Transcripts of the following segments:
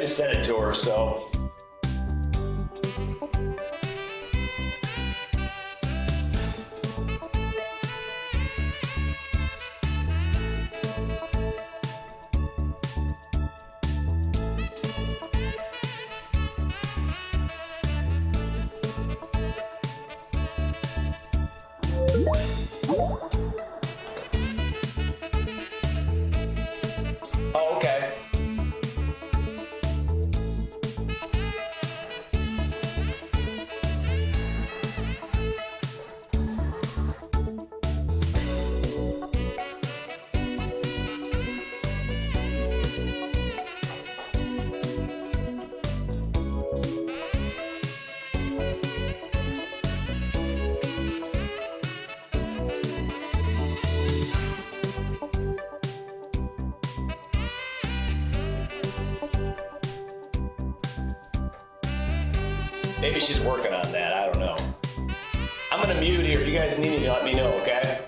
just sent it to her, so. Oh, okay. Maybe she's working on that, I don't know. I'm gonna mute here. If you guys need me, let me know, okay?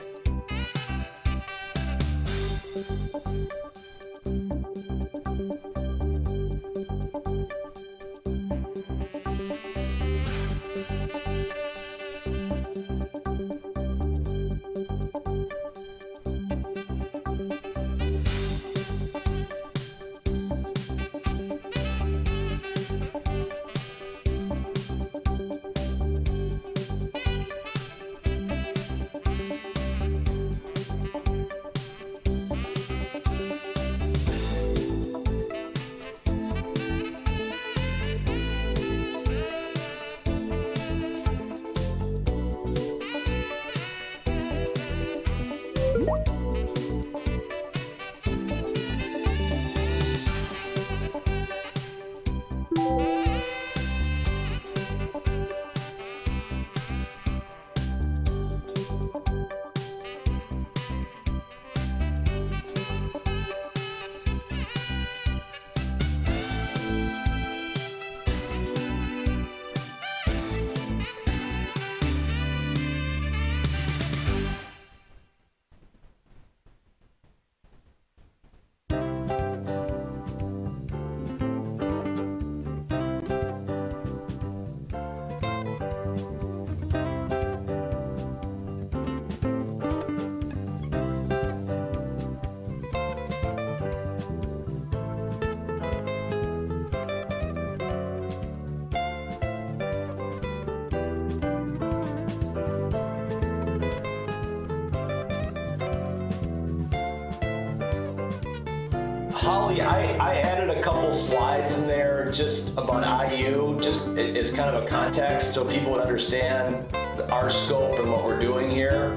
Holly, I added a couple slides in there just about IU, just as kind of a context so people would understand our scope and what we're doing here.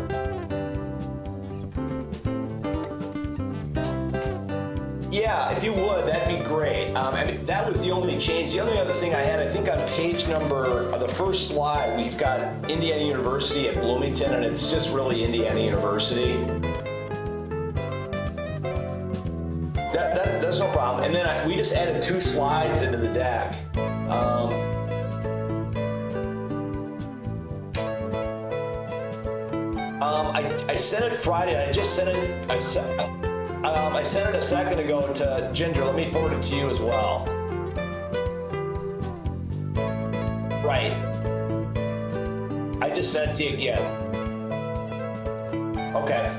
Yeah, if you would, that'd be great. I mean, that was the only change. The only other thing I had, I think on page number, the first slide, we've got Indiana University at Bloomington, and it's just really Indiana University. That's no problem. And then we just added 2 slides into the deck. I sent it Friday. I just sent it. I sent it a second ago to Ginger. Let me forward it to you as well. Right. I just sent it to you again. Okay.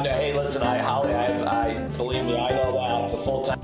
No, hey, listen, Holly, I believe me, I know that it's a full-time.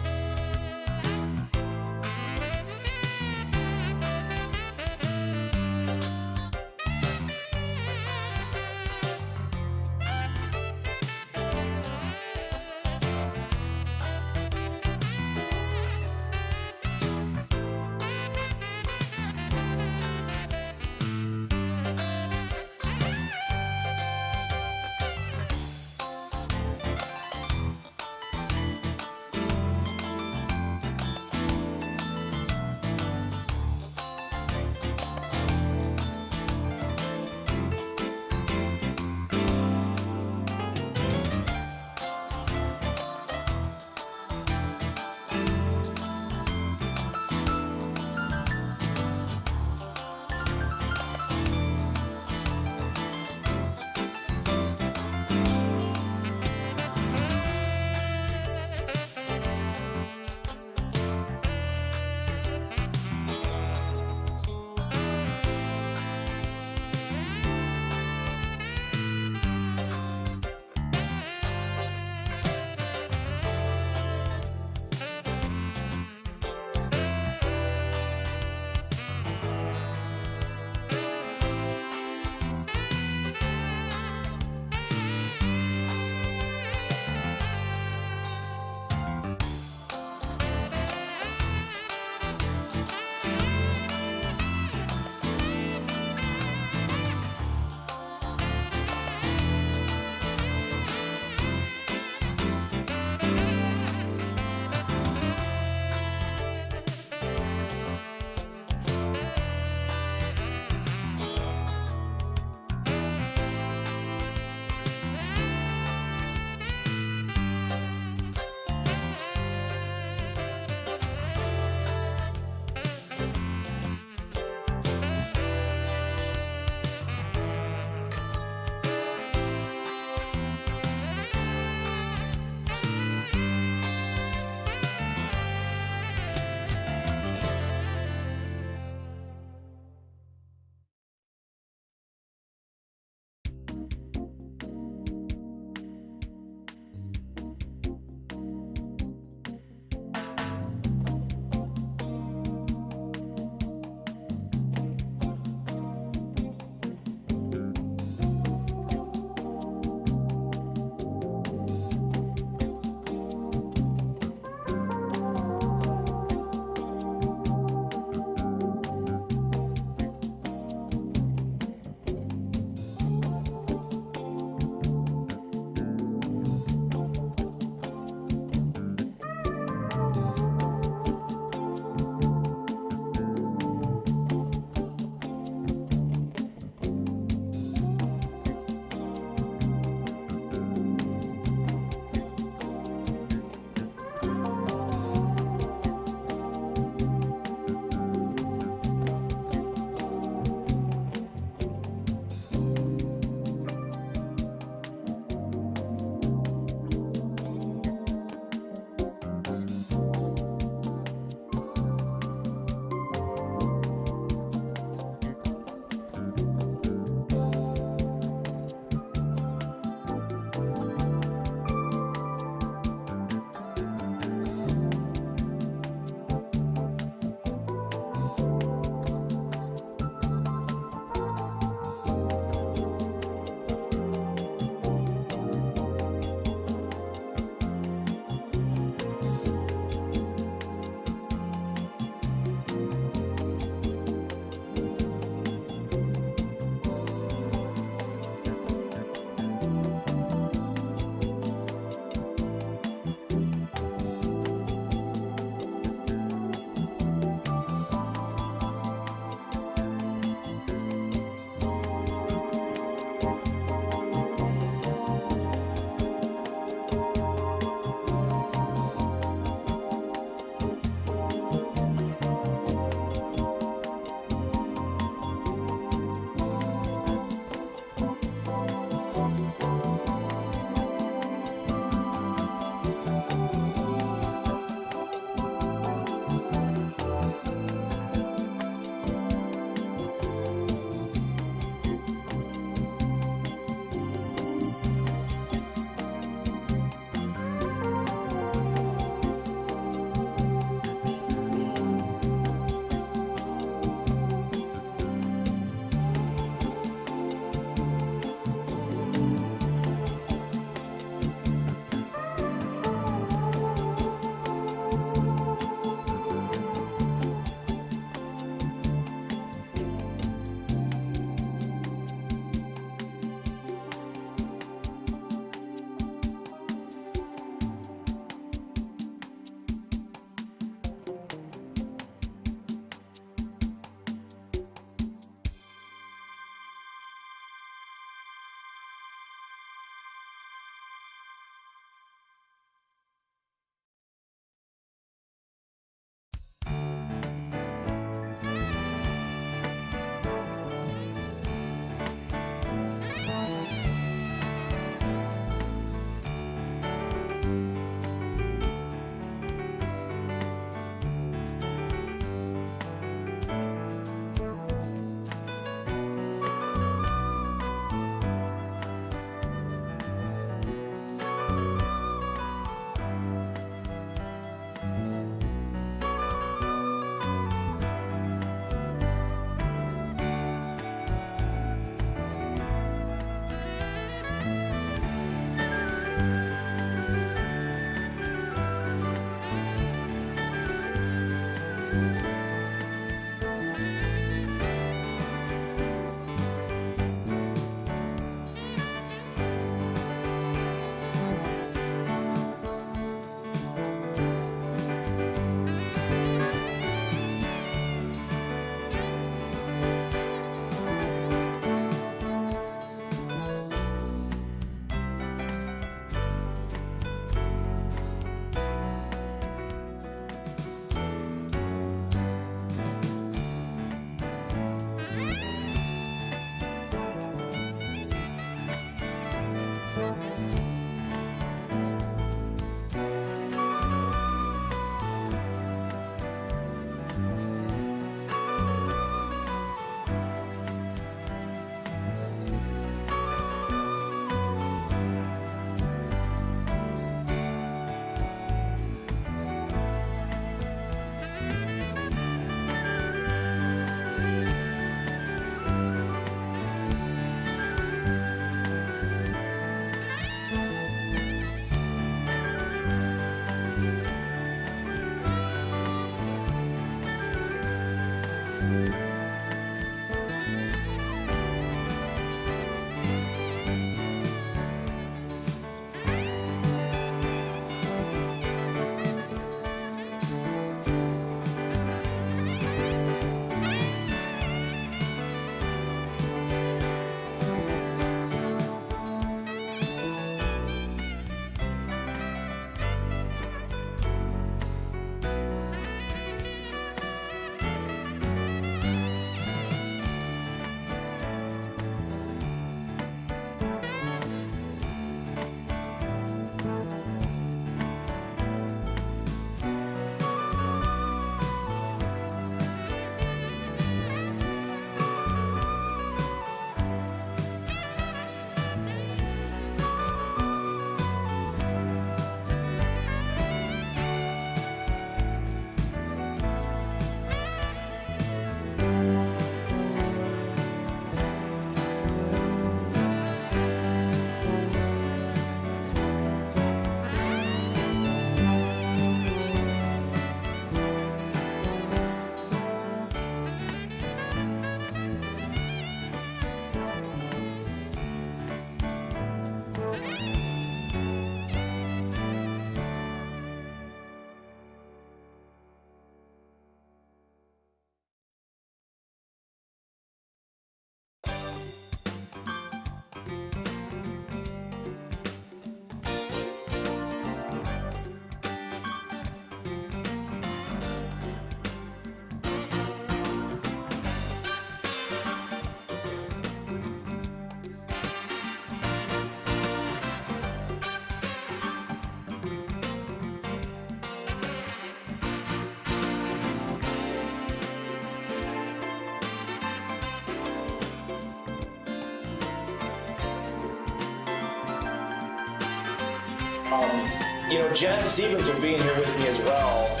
Jen Stevens will be in here with me as well,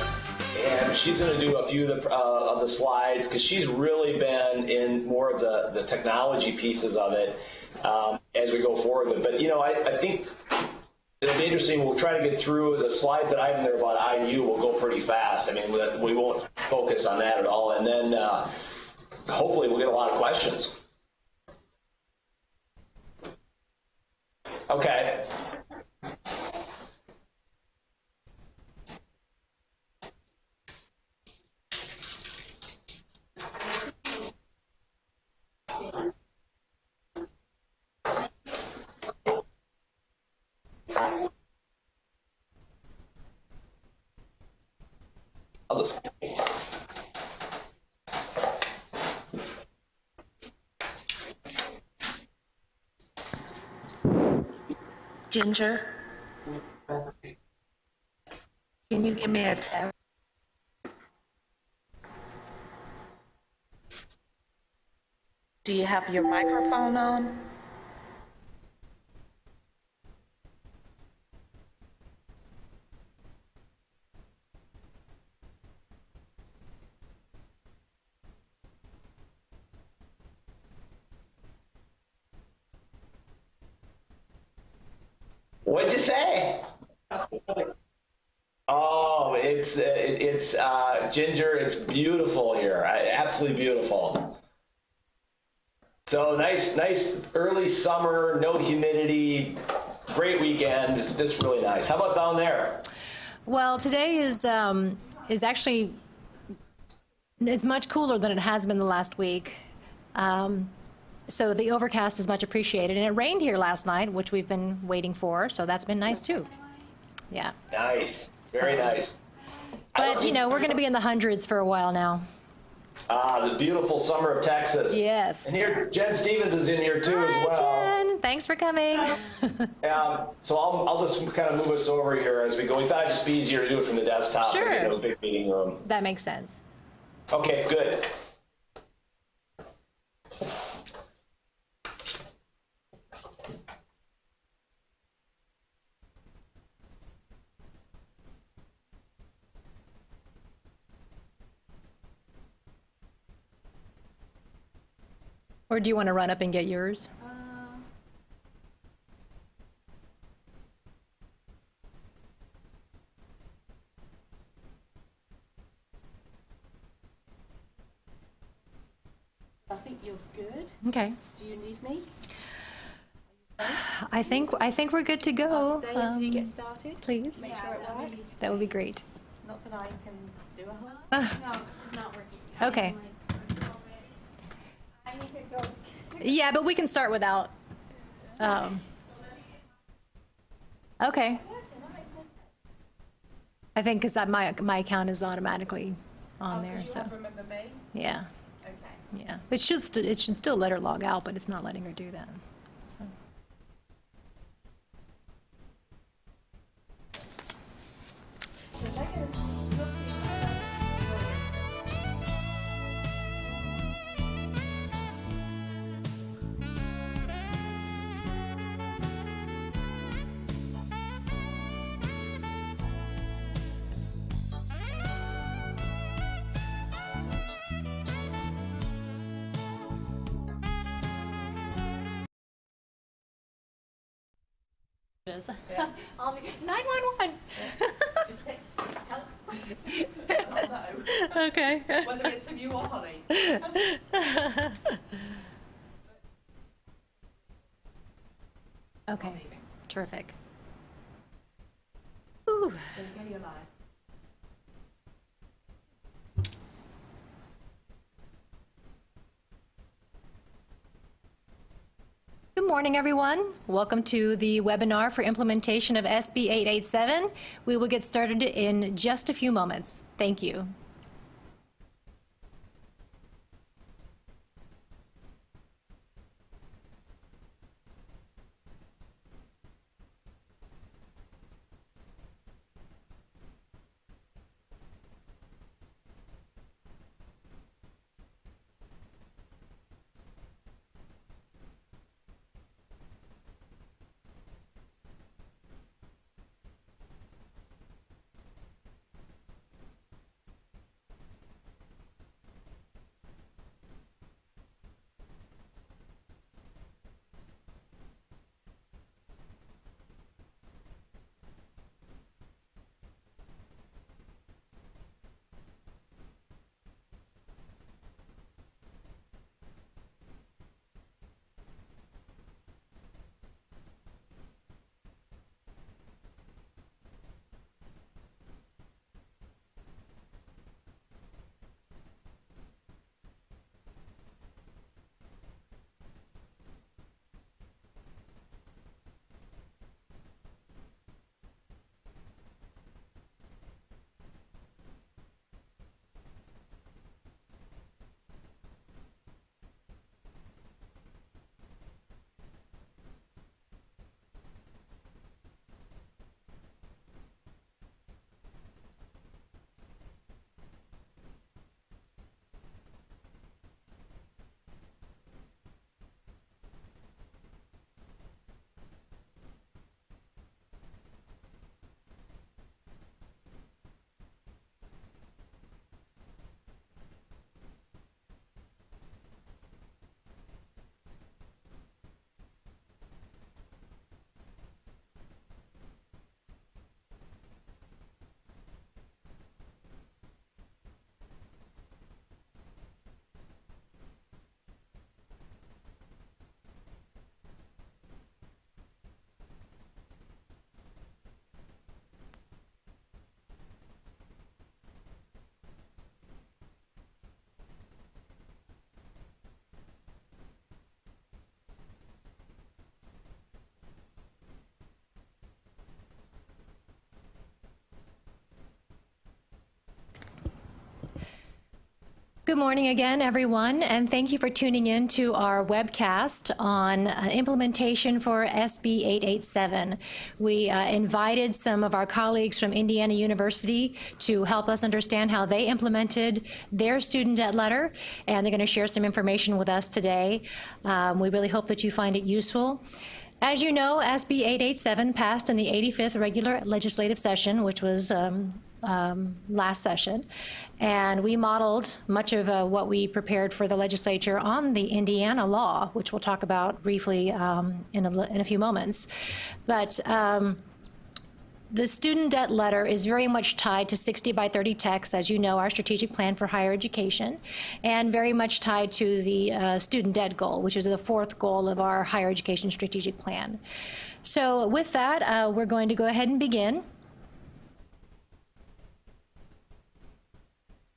and she's going to do a few of the slides because she's really been in more of the technology pieces of it as we go forward with it. But I think it'll be interesting. We'll try to get through the slides that I have in there about IU. We'll go pretty fast. I mean, we won't focus on that at all, and then hopefully we'll get a lot of questions. Okay. Ginger, can you give me a test? Do you have your microphone on? What'd you say? Oh, it's Ginger. It's beautiful here. Absolutely beautiful. So nice early summer, no humidity, great weekend. It's just really nice. How about down there? Well, today is actually it's much cooler than it has been the last week. So the overcast is much appreciated, and it rained here last night, which we've been waiting for. So that's been nice too. Yeah. Nice, very nice. But we're going to be in the hundreds for a while now. The beautiful summer of Texas. Yes. And here, Jen Stevens is in here too as well. Hi, Jen. Thanks for coming. So I'll just kind of move us over here as we go. We thought it'd just be easier to do it from the desktop. Sure. In a big meeting room. That makes sense. Okay, good. Or do you want to run up and get yours? I think you're good. Okay. Do you need me? I think we're good to go. Stay until you get started. Please. Make sure it works. That would be great. Not that I can do a whole. No, this is not working. Okay. I need to go. Yeah, but we can start without. Okay. I think because my account is automatically on there, so Remember me? yeah, Okay. yeah. It should still let her log out, but it's not letting her do that. So. I'll be 911. Okay. Whether it's for you or Holly. Okay. Terrific. Ooh. Good morning, everyone. Welcome to the webinar for implementation of SB 887. We will get started in just a few moments. Thank you. Good morning again, everyone, and thank you for tuning in to our webcast on implementation for SB 887. We invited some of our colleagues from Indiana University to help us understand how they implemented their student debt letter, and they're going to share some information with us today. We really hope that you find it useful. As you know, SB 887 passed in the 85th regular legislative session, which was last session, and we modeled much of what we prepared for the legislature on the Indiana law, which we'll talk about briefly in a few moments. But the student debt letter is very much tied to 60 by 30 text, as you know, our strategic plan for higher education, and very much tied to the student debt goal, which is the fourth goal of our higher education strategic plan. So with that, we're going to go ahead and begin.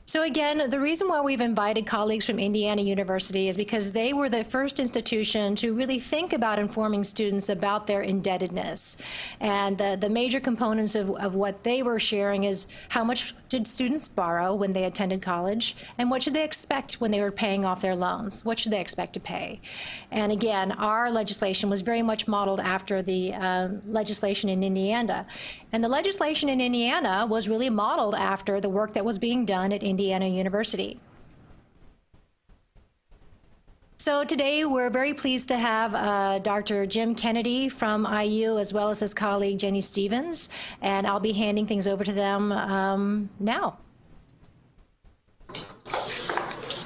So again, the reason why we've invited colleagues from Indiana University is because they were the first institution to really think about informing students about their indebtedness. And the major components of what they were sharing is how much did students borrow when they attended college, and what should they expect when they were paying off their loans? What should they expect to pay? And again, our legislation was very much modeled after the legislation in Indiana. And the legislation in Indiana was really modeled after the work that was being done at Indiana University. So today we're very pleased to have Dr. Jim Kennedy from IU, as well as his colleague Jenny Stevens, and I'll be handing things over to them now.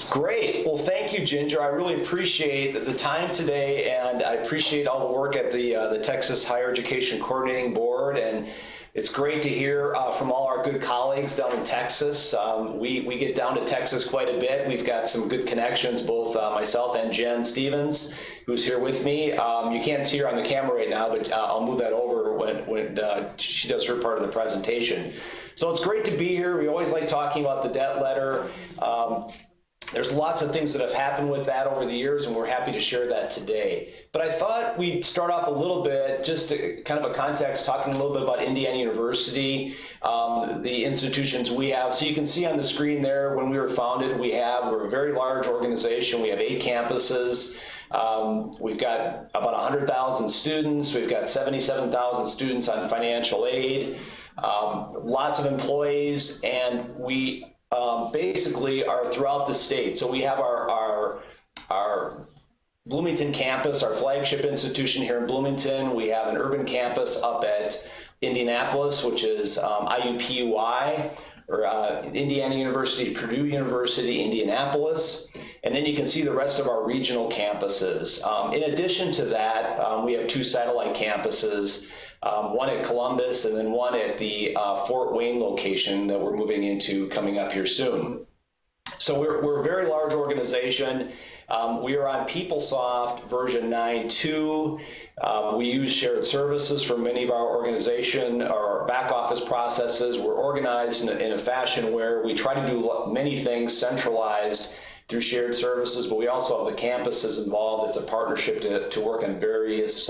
Great. Well, thank you, Ginger. I really appreciate the time today, and I appreciate all the work at the Texas Higher Education Coordinating Board, and it's great to hear from all our good colleagues down in Texas. We get down to Texas quite a bit. We've got some good connections, both myself and Jen Stevens, who's here with me. You can't see her on the camera right now, but I'll move that over when she does her part of the presentation. So it's great to be here. We always like talking about the debt letter. There's lots of things that have happened with that over the years, and we're happy to share that today. But I thought we'd start off a little bit, just to, kind of a context, talking a little bit about Indiana University, the institutions we have. So you can see on the screen there, when we were founded, we're a very large organization. We have 8 campuses. We've got about 100,000 students. We've got 77,000 students on financial aid, lots of employees, and we basically are throughout the state. So we have our Bloomington campus, our flagship institution here in Bloomington. We have an urban campus up at Indianapolis, which is IUPUI, or Indiana University, Purdue University, Indianapolis. And then you can see the rest of our regional campuses. In addition to that, we have 2 satellite campuses, one at Columbus and then one at the Fort Wayne location that we're moving into coming up here soon. So we're a very large organization. We are on PeopleSoft version 9.2. We use shared services for many of our organization, our back office processes. We're organized in a fashion where we try to do many things centralized through shared services, but we also have the campuses involved. It's a partnership to work on various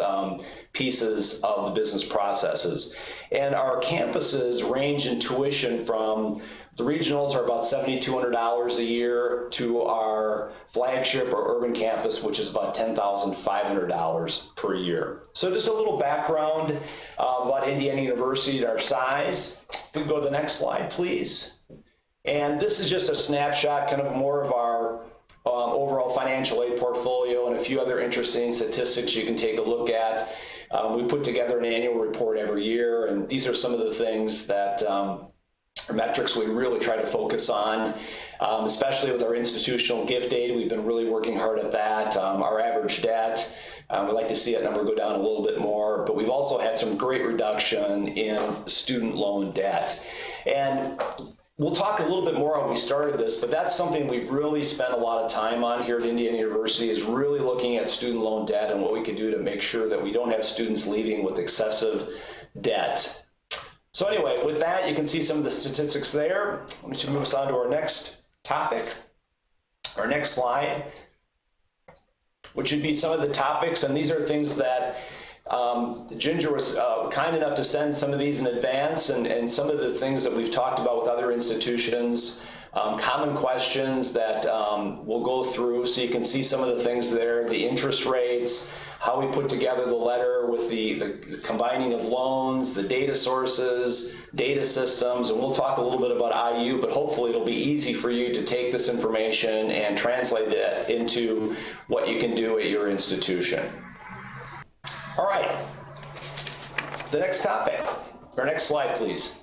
pieces of the business processes. And our campuses range in tuition from, the regionals are about $7,200 a year, to our flagship or urban campus, which is about $10,500 per year. So just a little background about Indiana University and our size. If we can go to the next slide, please. And this is just a snapshot, kind of more of our overall financial aid portfolio and a few other interesting statistics you can take a look at. We put together an annual report every year, and these are some of the things that metrics we really try to focus on, especially with our institutional gift aid. We've been really working hard at that. Our average debt, we'd like to see that number go down a little bit more, but we've also had some great reduction in student loan debt. And we'll talk a little bit more when we started this, but that's something we've really spent a lot of time on here at Indiana University, is really looking at student loan debt and what we can do to make sure that we don't have students leaving with excessive debt. So anyway, with that, you can see some of the statistics there. Let me move us on to our next topic, our next slide, which would be some of the topics. And these are things that Ginger was kind enough to send some of these in advance, and some of the things that we've talked about with other institutions. common questions that we'll go through so you can see some of the things there, the interest rates, how we put together the letter with the combining of loans, the data sources, data systems, and we'll talk a little bit about IU, but hopefully it'll be easy for you to take this information and translate it into what you can do at your institution. All right, the next topic, or next slide, please.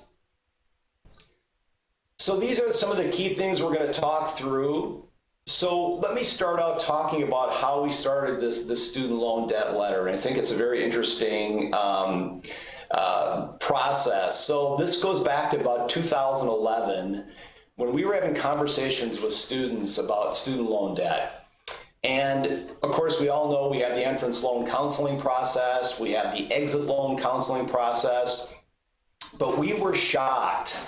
So these are some of the key things we're going to talk through. So let me start out talking about how we started this student loan debt letter. And I think it's a very interesting process. So this goes back to about 2011 when we were having conversations with students about student loan debt. And of course, we all know we have the entrance loan counseling process, we have the exit loan counseling process, but we were shocked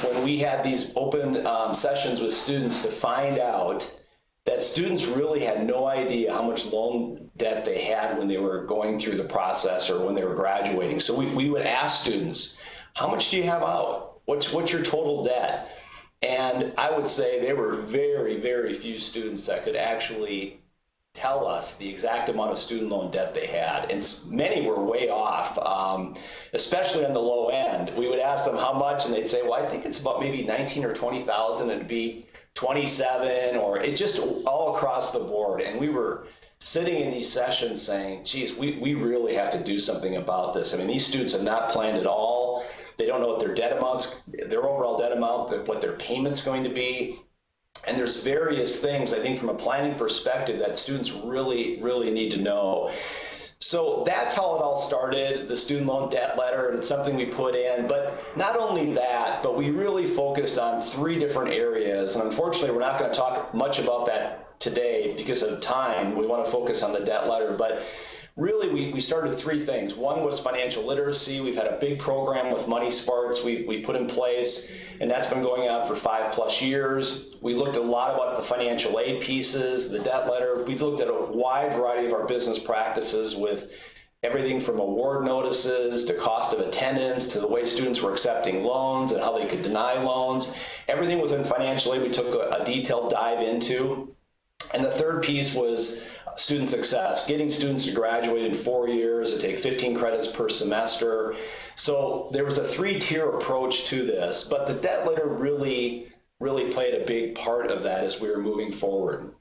when we had these open sessions with students to find out that students really had no idea how much loan debt they had when they were going through the process or when they were graduating. So we would ask students, how much do you have out? What's your total debt? And I would say there were very, very few students that could actually tell us the exact amount of student loan debt they had, and many were way off, especially on the low end. We would ask them how much, and they'd say, well, I think it's about maybe 19 or 20,000, and it'd be 27, or it just all across the board. And we were sitting in these sessions saying, geez, we really have to do something about this. I mean, these students have not planned at all. They don't know what their debt amounts, their overall debt amount, what their payment's going to be. And there's various things, I think, from a planning perspective that students really, really need to know. So that's how it all started, the student loan debt letter, and it's something we put in. But not only that, but we really focused on 3 different areas. And unfortunately, we're not going to talk much about that today because of time. We want to focus on the debt letter. But really, we started 3 things. One was financial literacy. We've had a big program with Money Sparks we put in place, and that's been going on for 5+ years. We looked a lot about the financial aid pieces, the debt letter. We looked at a wide variety of our business practices with everything from award notices to cost of attendance to the way students were accepting loans and how they could deny loans. Everything within financial aid we took a detailed dive into. And the third piece was student success, getting students to graduate in 4 years, to take 15 credits per semester. So there was a 3-tier approach to this, but the debt letter really played a big part of that as we were moving forward.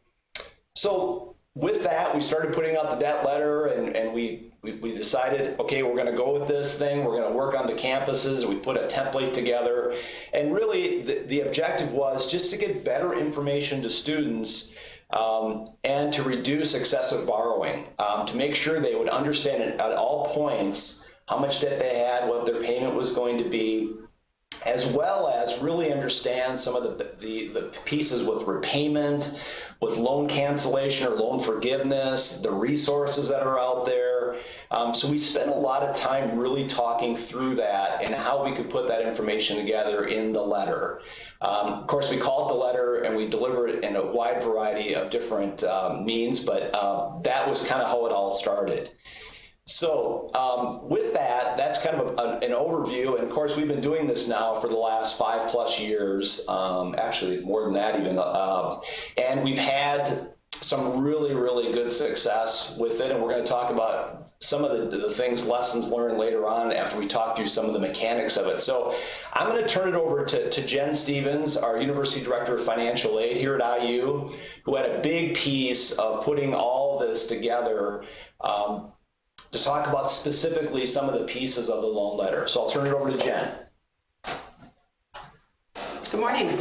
So with that, we started putting out the debt letter, and we decided, okay, we're going to go with this thing. We're going to work on the campuses. We put a template together, and really the objective was just to get better information to students and to reduce excessive borrowing, to make sure they would understand at all points how much debt they had, what their payment was going to be, as well as really understand some of the pieces with repayment, with loan cancellation or loan forgiveness, the resources that are out there. So we spent a lot of time really talking through that and how we could put that information together in the letter. Of course, we call it the letter and we deliver it in a wide variety of different means, but that was kind of how it all started. So with that, that's kind of an overview. And of course, we've been doing this now for the last 5+ years, actually more than that even. And we've had some really good success with it. And we're going to talk about some of the things, lessons learned later on after we talk through some of the mechanics of it. So I'm going to turn it over to Jen Stevens, our University Director of Financial Aid here at IU, who had a big piece of putting all this together to talk about specifically some of the pieces of the loan letter. So I'll turn it over to Jen. Good morning.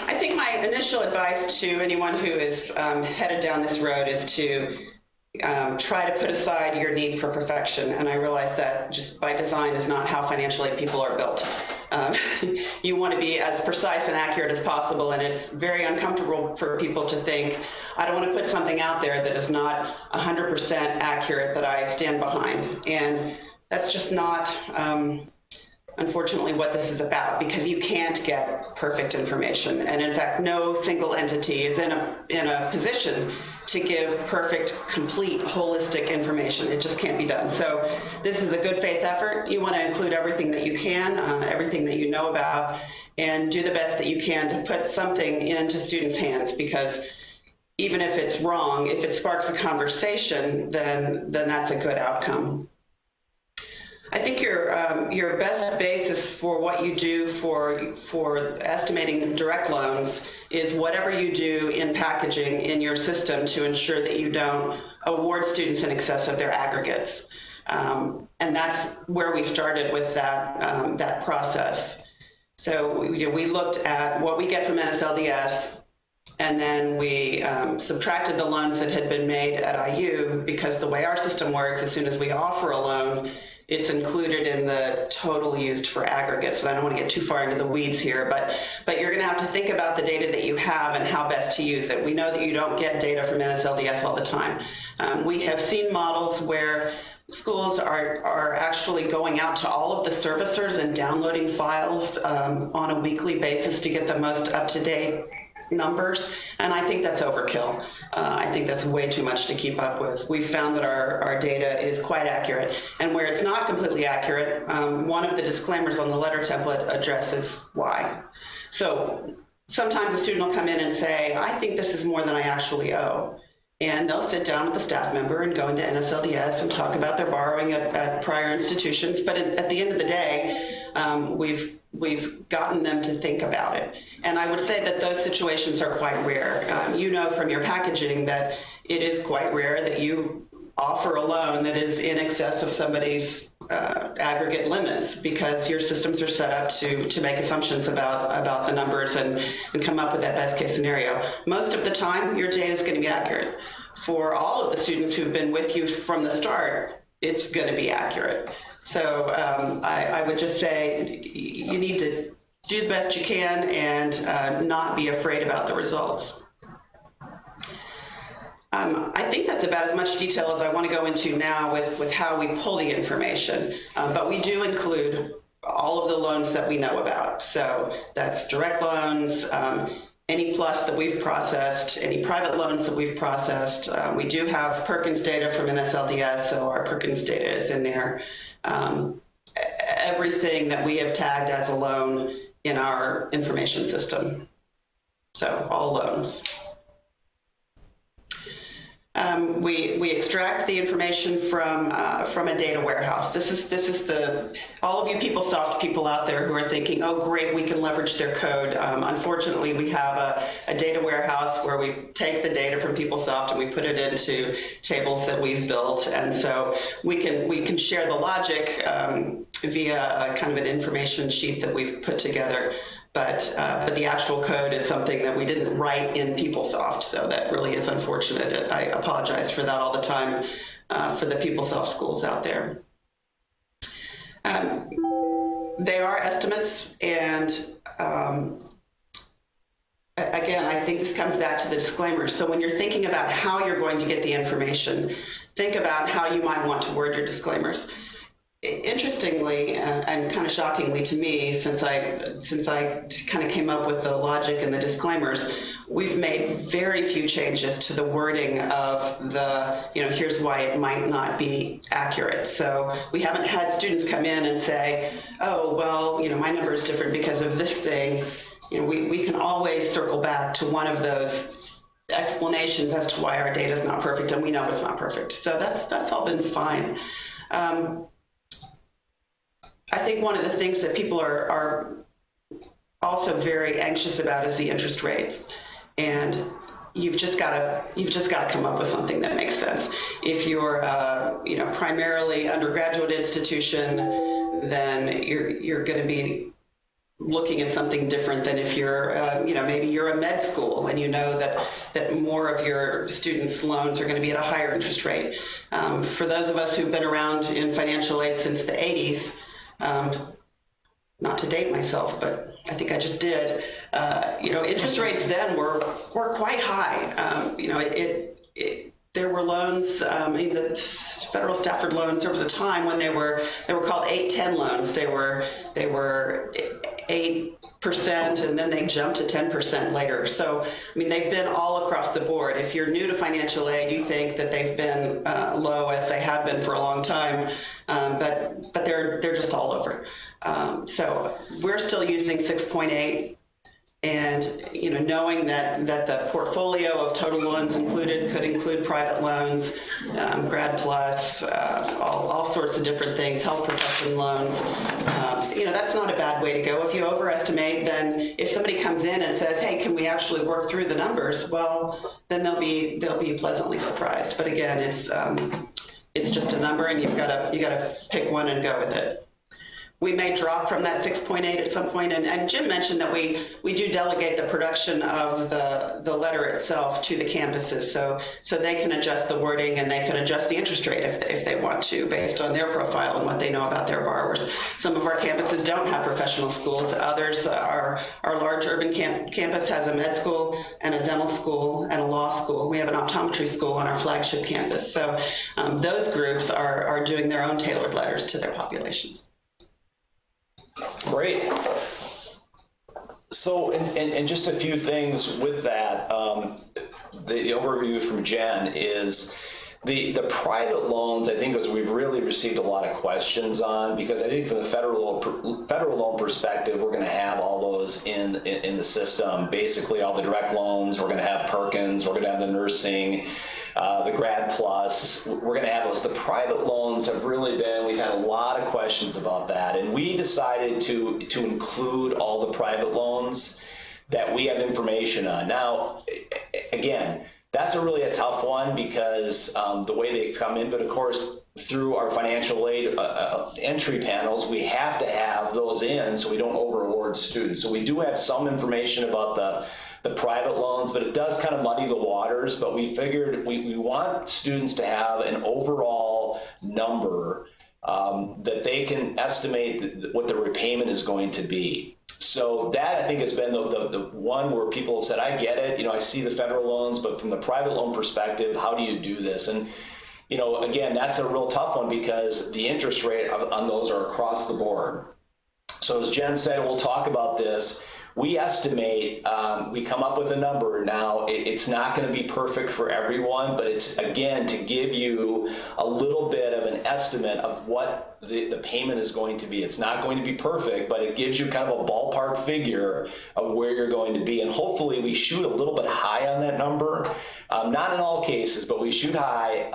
I think my initial advice to anyone who is headed down this road is to try to put aside your need for perfection. And I realize that just by design is not how financial aid people are built. You want to be as precise and accurate as possible, and it's very uncomfortable for people to think, I don't want to put something out there that is not 100% accurate that I stand behind. And that's just not, unfortunately, what this is about, because you can't get perfect information. And in fact, no single entity is in a position to give perfect, complete, holistic information. It just can't be done. So this is a good faith effort. You want to include everything that you can, everything that you know about, and do the best that you can to put something into students' hands, because even if it's wrong, if it sparks a conversation, then that's a good outcome. I think your best basis for what you do for estimating direct loans is whatever you do in packaging in your system to ensure that you don't award students in excess of their aggregates. And that's where we started with that process. So we looked at what we get from NSLDS, and then we subtracted the loans that had been made at IU, because the way our system works, as soon as we offer a loan, it's included in the total used for aggregates. So I don't want to get too far into the weeds here, but you're going to have to think about the data that you have and how best to use it. We know that you don't get data from NSLDS all the time. We have seen models where schools are actually going out to all of the servicers and downloading files on a weekly basis to get the most up-to-date numbers, and I think that's overkill. I think that's way too much to keep up with. We've found that our data is quite accurate, and where it's not completely accurate, one of the disclaimers on the letter template addresses why. So sometimes a student will come in and say, I think this is more than I actually owe. And they'll sit down with the staff member and go into NSLDS and talk about their borrowing at prior institutions. But at the end of the day, we've gotten them to think about it. And I would say that those situations are quite rare. You know from your packaging that it is quite rare that you offer a loan that is in excess of somebody's aggregate limits, because your systems are set up to make assumptions about the numbers and come up with that best case scenario. Most of the time, your data is going to be accurate. For all of the students who've been with you from the start, it's going to be accurate. So I would just say you need to do the best you can and not be afraid about the results. I think that's about as much detail as I want to go into now with how we pull the information, but we do include all of the loans that we know about. So that's direct loans, any plus that we've processed, any private loans that we've processed. We do have Perkins data from NSLDS, so our Perkins data is in there. Everything that we have tagged as a loan in our information system. So all loans. We extract the information from a data warehouse. This is all of you PeopleSoft people out there who are thinking, oh great, we can leverage their code. Unfortunately, we have a data warehouse where we take the data from PeopleSoft and we put it into tables that we've built, and so we can share the logic via a kind of an information sheet that we've put together. But the actual code is something that we didn't write in PeopleSoft, so that really is unfortunate. I apologize for that all the time for the PeopleSoft schools out there. They are estimates, and again, I think this comes back to the disclaimers. So when you're thinking about how you're going to get the information, think about how you might want to word your disclaimers. Interestingly, and kind of shockingly to me, since I kind of came up with the logic and the disclaimers, we've made very few changes to the wording of the, here's why it might not be accurate. So we haven't had students come in and say, oh, well, my number is different because of this thing. We can always circle back to one of those explanations as to why our data is not perfect, and we know it's not perfect. So that's all been fine. I think one of the things that people are also very anxious about is the interest rates, and you've just got to come up with something that makes sense. If you're primarily undergraduate institution, then you're going to be looking at something different than if you're maybe you're a med school and you know that more of your students' loans are going to be at a higher interest rate. For those of us who've been around in financial aid since the 80s. Not to date myself, but I think I just did. Interest rates then were quite high. There were loans. The federal Stafford loans. There was a time when they were called 810 loans. They were 8%, and then they jump to 10% later. So, I mean, they've been all across the board. If you're new to financial aid, you think that they've been low, as they have been for a long time, but they're just all over. So we're still using 6.8. And, you know, knowing that the portfolio of total loans included could include private loans, Grad Plus, all sorts of different things, health profession loans, you know, that's not a bad way to go. If you overestimate, then if somebody comes in and says, hey, can we actually work through the numbers? Well, then they'll be pleasantly surprised. But again, it's just a number, and you gotta pick one and go with it. We may drop from that 6.8 at some point, and Jim mentioned that we do delegate the production of the letter itself to the campuses, so they can adjust the wording and they can adjust the interest rate if they want to, based on their profile and what they know about their borrowers. Some of our campuses don't have professional schools. Others, our large urban campus has a med school and a dental school and a law school. We have an optometry school on our flagship campus. So those groups are doing their own tailored letters to their populations. Great. So, and just a few things with that. The overview from Jen is the private loans. I think we've really received a lot of questions on, because I think from the federal loan perspective, we're going to have all those in the system. Basically, all the direct loans. We're going to have Perkins. We're going to have the nursing. The Grad Plus, we're going to have those. The private loans have really been, we've had a lot of questions about that, and we decided to include all the private loans that we have information on. Now, again, that's really a tough one because the way they come in, but of course, through our financial aid entry panels, we have to have those in so we don't over-award students. So we do have some information about the private loans, but it does kind of muddy the waters. But we figured we want students to have an overall number that they can estimate what the repayment is going to be. So that, I think, has been the one where people have said, I get it, you know, I see the federal loans, but from the private loan perspective, how do you do this? And, you know, again, that's a real tough one because the interest rate on those are across the board. So as Jen said, we'll talk about this. We estimate, we come up with a number. Now, it's not going to be perfect for everyone, but it's, again, to give you a little bit of an estimate of what the payment is going to be. It's not going to be perfect, but it gives you kind of a ballpark figure of where you're going to be. And hopefully we shoot a little bit high on that number. Not in all cases, but we shoot high.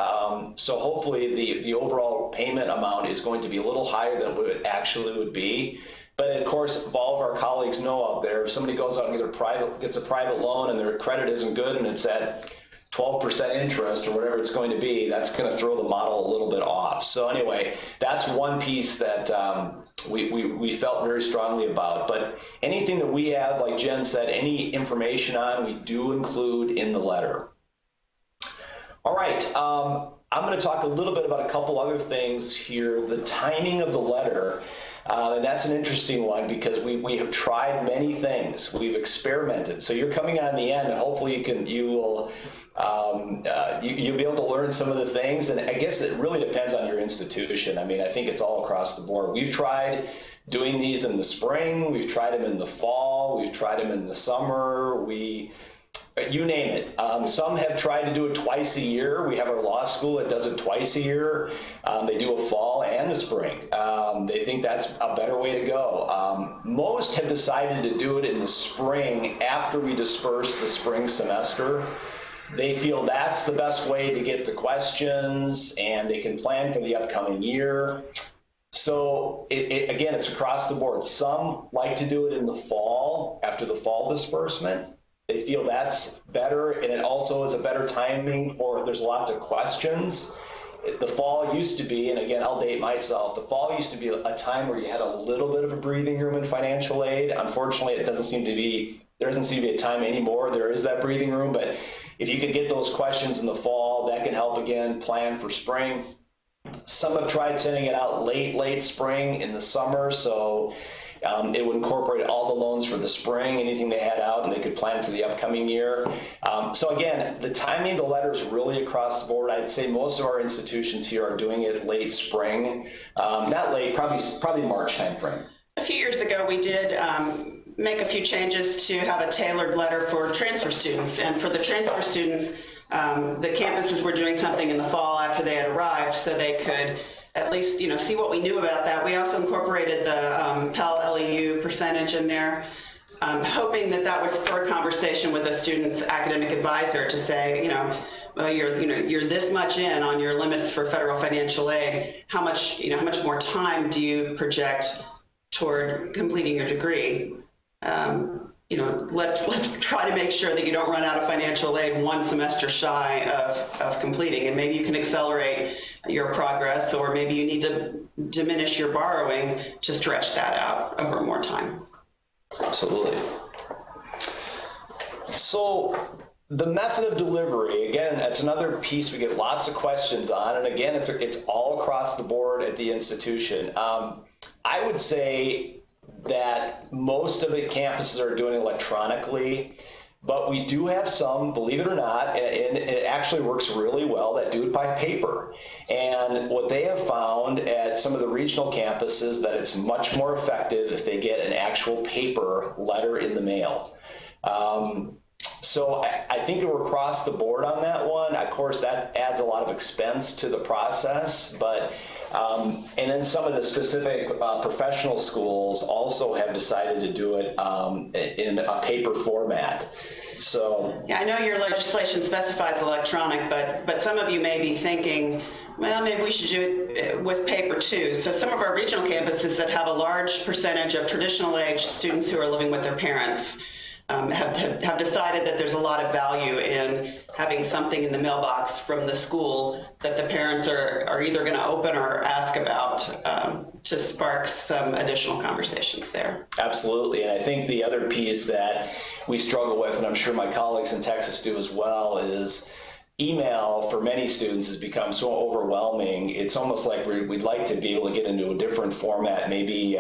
So hopefully the overall payment amount is going to be a little higher than what it actually would be. But of course, if all of our colleagues know out there, if somebody goes out and gets a private loan and their credit isn't good and it's at 12% interest or whatever it's going to be, that's going to throw the model a little bit off. So anyway, that's one piece that we felt very strongly about. But anything that we have, like Jen said, any information on, we do include in the letter. All right. I'm going to talk a little bit about a couple other things here. The timing of the letter. And that's an interesting one because we have tried many things. We've experimented. So you're coming on the end, and hopefully you'll be able to learn some of the things. And I guess it really depends on your institution. I mean, I think it's all across the board. We've tried doing these in the spring. We've tried them in the fall. We've tried them in the summer. You name it. Some have tried to do it twice a year. We have our law school that does it twice a year. They do a fall and a spring. They think that's a better way to go. Most have decided to do it in the spring after we disperse the spring semester. They feel that's the best way to get the questions and they can plan for the upcoming year. So again, it's across the board. Some like to do it in the fall after the fall disbursement. They feel that's better, and it also is a better timing for there's lots of questions. The fall used to be, and again, I'll date myself, the fall used to be a time where you had a little bit of a breathing room in financial aid. Unfortunately, there doesn't seem to be a time anymore. There is that breathing room, but if you could get those questions in the fall, that can help, again, plan for spring. Some have tried sending it out late spring in the summer, so it would incorporate all the loans for the spring, anything they had out, and they could plan for the upcoming year. So again, the timing of the letter is really across the board. I'd say most of our institutions here are doing it late spring, not late, probably March timeframe. A few years ago, we did make a few changes to have a tailored letter for transfer students. And for the transfer students, the campuses were doing something in the fall after they had arrived, so they could at least, see what we knew about that. We also incorporated the Pell LEU percentage in there, hoping that that would spur conversation with the student's academic advisor to say, well, you're this much in on your limits for federal financial aid. How much more time do you project toward completing your degree? Let's try to make sure that you don't run out of financial aid one semester shy of completing, and maybe you can accelerate your progress, or maybe you need to diminish your borrowing to stretch that out over more time. Absolutely. So the method of delivery, again, that's another piece we get lots of questions on, and again, it's all across the board at the institution. I would say that most of the campuses are doing electronically, but we do have some, believe it or not, and it actually works really well, that do it by paper. And what they have found at some of the regional campuses, that it's much more effective if they get an actual paper letter in the mail. So I think we're across the board on that one. Of course, that adds a lot of expense to the process, but and then some of the specific professional schools also have decided to do it in a paper format. So yeah, I know your legislation specifies electronic, but some of you may be thinking, well, maybe we should do it with paper too. So some of our regional campuses that have a large percentage of traditional age students who are living with their parents have decided that there's a lot of value in having something in the mailbox from the school that the parents are either going to open or ask about to spark some additional conversations there. Absolutely, and I think the other piece that we struggle with, and I'm sure my colleagues in Texas do as well, is email for many students has become so overwhelming. It's almost like we'd like to be able to get into a different format, maybe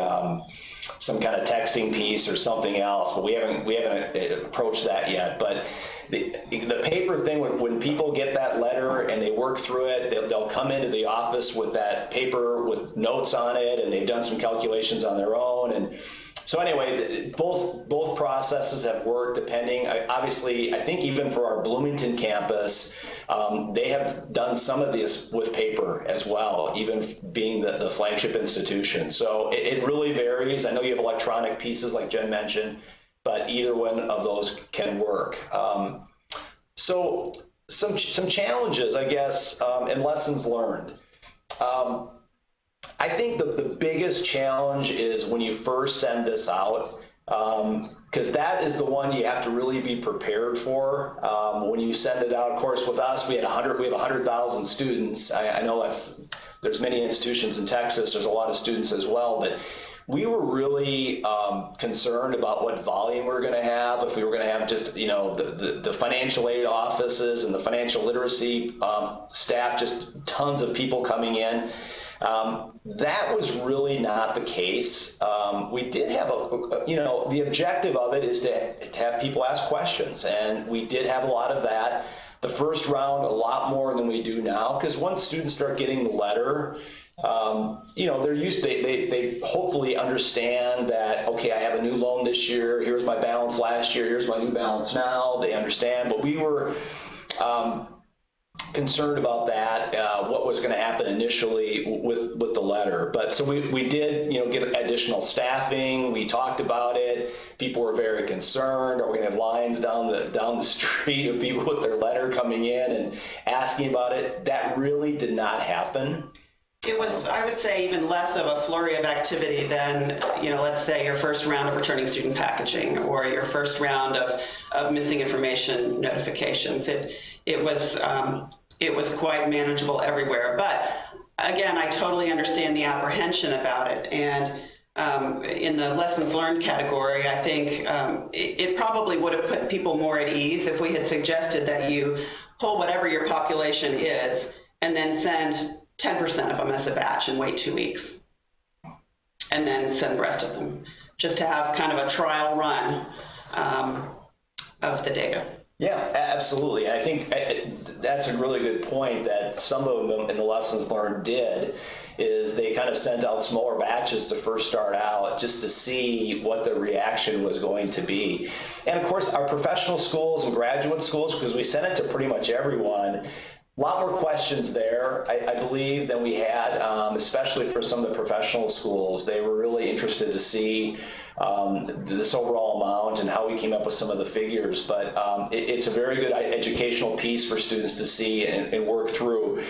some kind of texting piece or something else, but we haven't approached that yet. But the paper thing, when people get that letter and they work through it, they'll come into the office with that paper with notes on it, and they've done some calculations on their own. And so anyway, both processes have worked, depending. Obviously, I think even for our Bloomington campus, they have done some of this with paper as well, even being the flagship institution. So it really varies. I know you have electronic pieces like Jen mentioned, but either one of those can work. So some challenges, I guess, and lessons learned. I think the biggest challenge is when you first send this out, because that is the one you have to really be prepared for. When you send it out, of course, with us, we have 100,000 students. I know there's many institutions in Texas. There's a lot of students as well, but we were really concerned about what volume we were going to have, if we were going to have just, the financial aid offices and the financial literacy staff, just tons of people coming in. That was really not the case. We did have the objective of it is to have people ask questions, and we did have a lot of that. The first round, a lot more than we do now, because once students start getting the letter, they're used to, they hopefully understand that, okay, I have a new loan this year, here's my balance last year, here's my new balance now. They understand, but we were concerned about that, what was going to happen initially with the letter. But so we did, get additional staffing. We talked about it. People were very concerned. Are we going to have lines down the street of people with their letter coming in and asking about it? That really did not happen. It was, I would say, even less of a flurry of activity than, let's say your first round of returning student packaging or your first round of missing information notifications. It was quite manageable everywhere. But again, I totally understand the apprehension about it. And in the lessons learned category, I think it probably would have put people more at ease if we had suggested that you pull whatever your population is and then send 10% of them as a batch and wait 2 weeks, and then send the rest of them, just to have kind of a trial run of the data. Yeah, absolutely. I think that's a really good point that some of them in the lessons learned did. is they kind of sent out smaller batches to first start out just to see what the reaction was going to be. And of course, our professional schools and graduate schools, because we sent it to pretty much everyone, a lot more questions there, I believe, than we had, especially for some of the professional schools. They were really interested to see this overall amount and how we came up with some of the figures. But it's a very good educational piece for students to see and work through.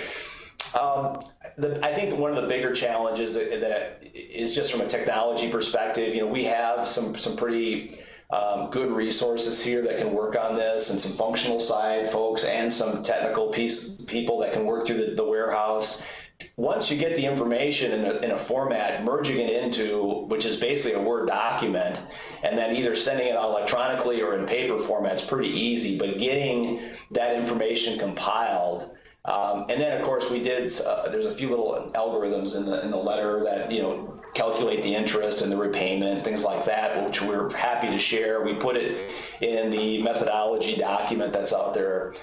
I think one of the bigger challenges that is just from a technology perspective, we have some pretty good resources here that can work on this, and some functional side folks and some technical people that can work through the warehouse. Once you get the information in a format, merging it into, which is basically a Word document, and then either sending it out electronically or in paper format is pretty easy, but getting that information compiled. And then, of course, we did, there's a few little algorithms in the letter that, calculate the interest and the repayment, things like that, which we're happy to share. We put it in the methodology document that's out there,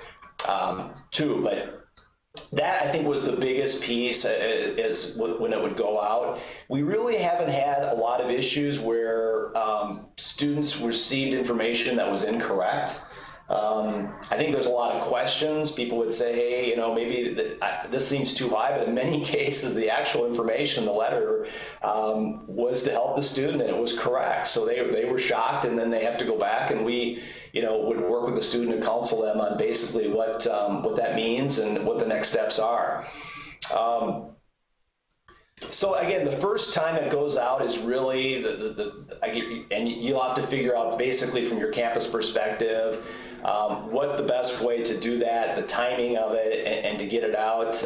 too. But that, I think, was the biggest piece is when it would go out. We really haven't had a lot of issues where students received information that was incorrect. I think there's a lot of questions. People would say, hey, maybe this seems too high, but in many cases, the actual information in the letter was to help the student, and it was correct. So they were shocked, and then they have to go back, and we, would work with the student and counsel them on basically what that means and what the next steps are. So again, the first time it goes out is really and you'll have to figure out basically from your campus perspective what the best way to do that, the timing of it, and to get it out.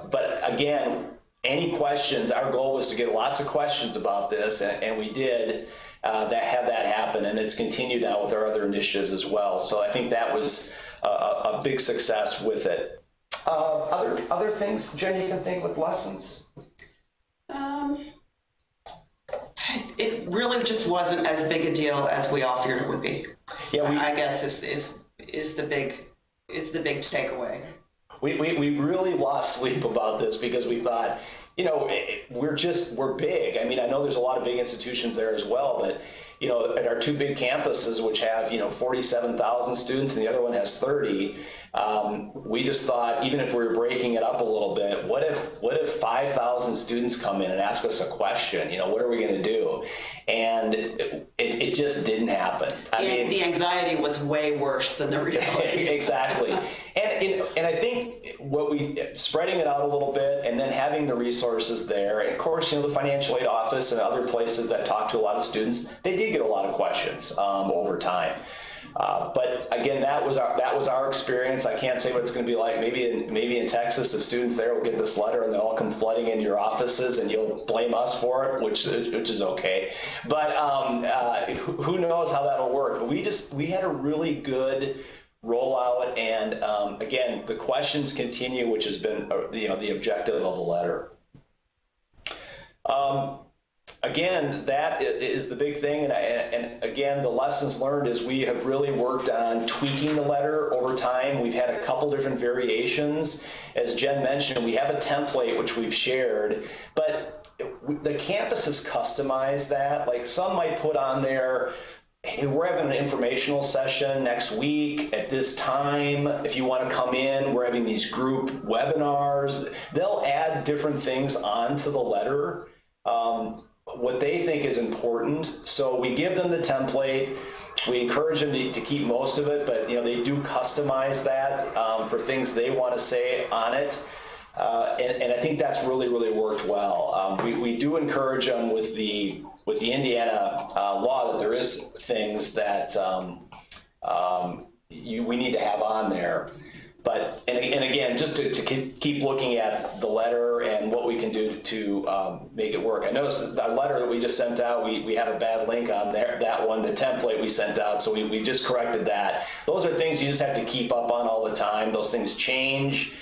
But again, any questions, our goal was to get lots of questions about this, and we did have that happen, and it's continued now with our other initiatives as well. So I think that was a big success with it. Other things, Jen, you can think with lessons? It really just wasn't as big a deal as we all feared it would be. Yeah, I guess is the big takeaway. We really lost sleep about this because we thought, we're big. I mean, I know there's a lot of big institutions there as well, but at our two big campuses, which have 47,000 students, and the other one has 30. We just thought, even if we were breaking it up a little bit, what if 5,000 students come in and ask us a question? What are we going to do? And it just didn't happen. I mean, the anxiety was way worse than the reality. Exactly. And I think spreading it out a little bit, and then having the resources there, and of course, the financial aid office and other places that talk to a lot of students, they did get a lot of questions over time. But again, that was our experience. I can't say what it's going to be like. Maybe in Texas, the students there will get this letter and they'll all come flooding into your offices, and you'll blame us for it, which is okay. But who knows how that'll work? But we had a really good rollout, and again, the questions continue, which has been the objective of the letter. Again, that is the big thing, and again, the lessons learned is we have really worked on tweaking the letter over time. We've had a couple different variations. As Jen mentioned, we have a template which we've shared, but the campus has customized that. Like, some might put on there, hey, we're having an informational session next week at this time. If you want to come in, we're having these group webinars. They'll add different things onto the letter. What they think is important. So we give them the template. We encourage them to keep most of it, but they do customize that for things they want to say on it. And I think that's really, really worked well. We do encourage them with the Indiana law that there is things that we need to have on there. But and again, just to keep looking at the letter and what we can do to make it work. I noticed the letter that we just sent out, we had a bad link on there. That one, the template we sent out, so we just corrected that. Those are things you just have to keep up on all the time. Those things change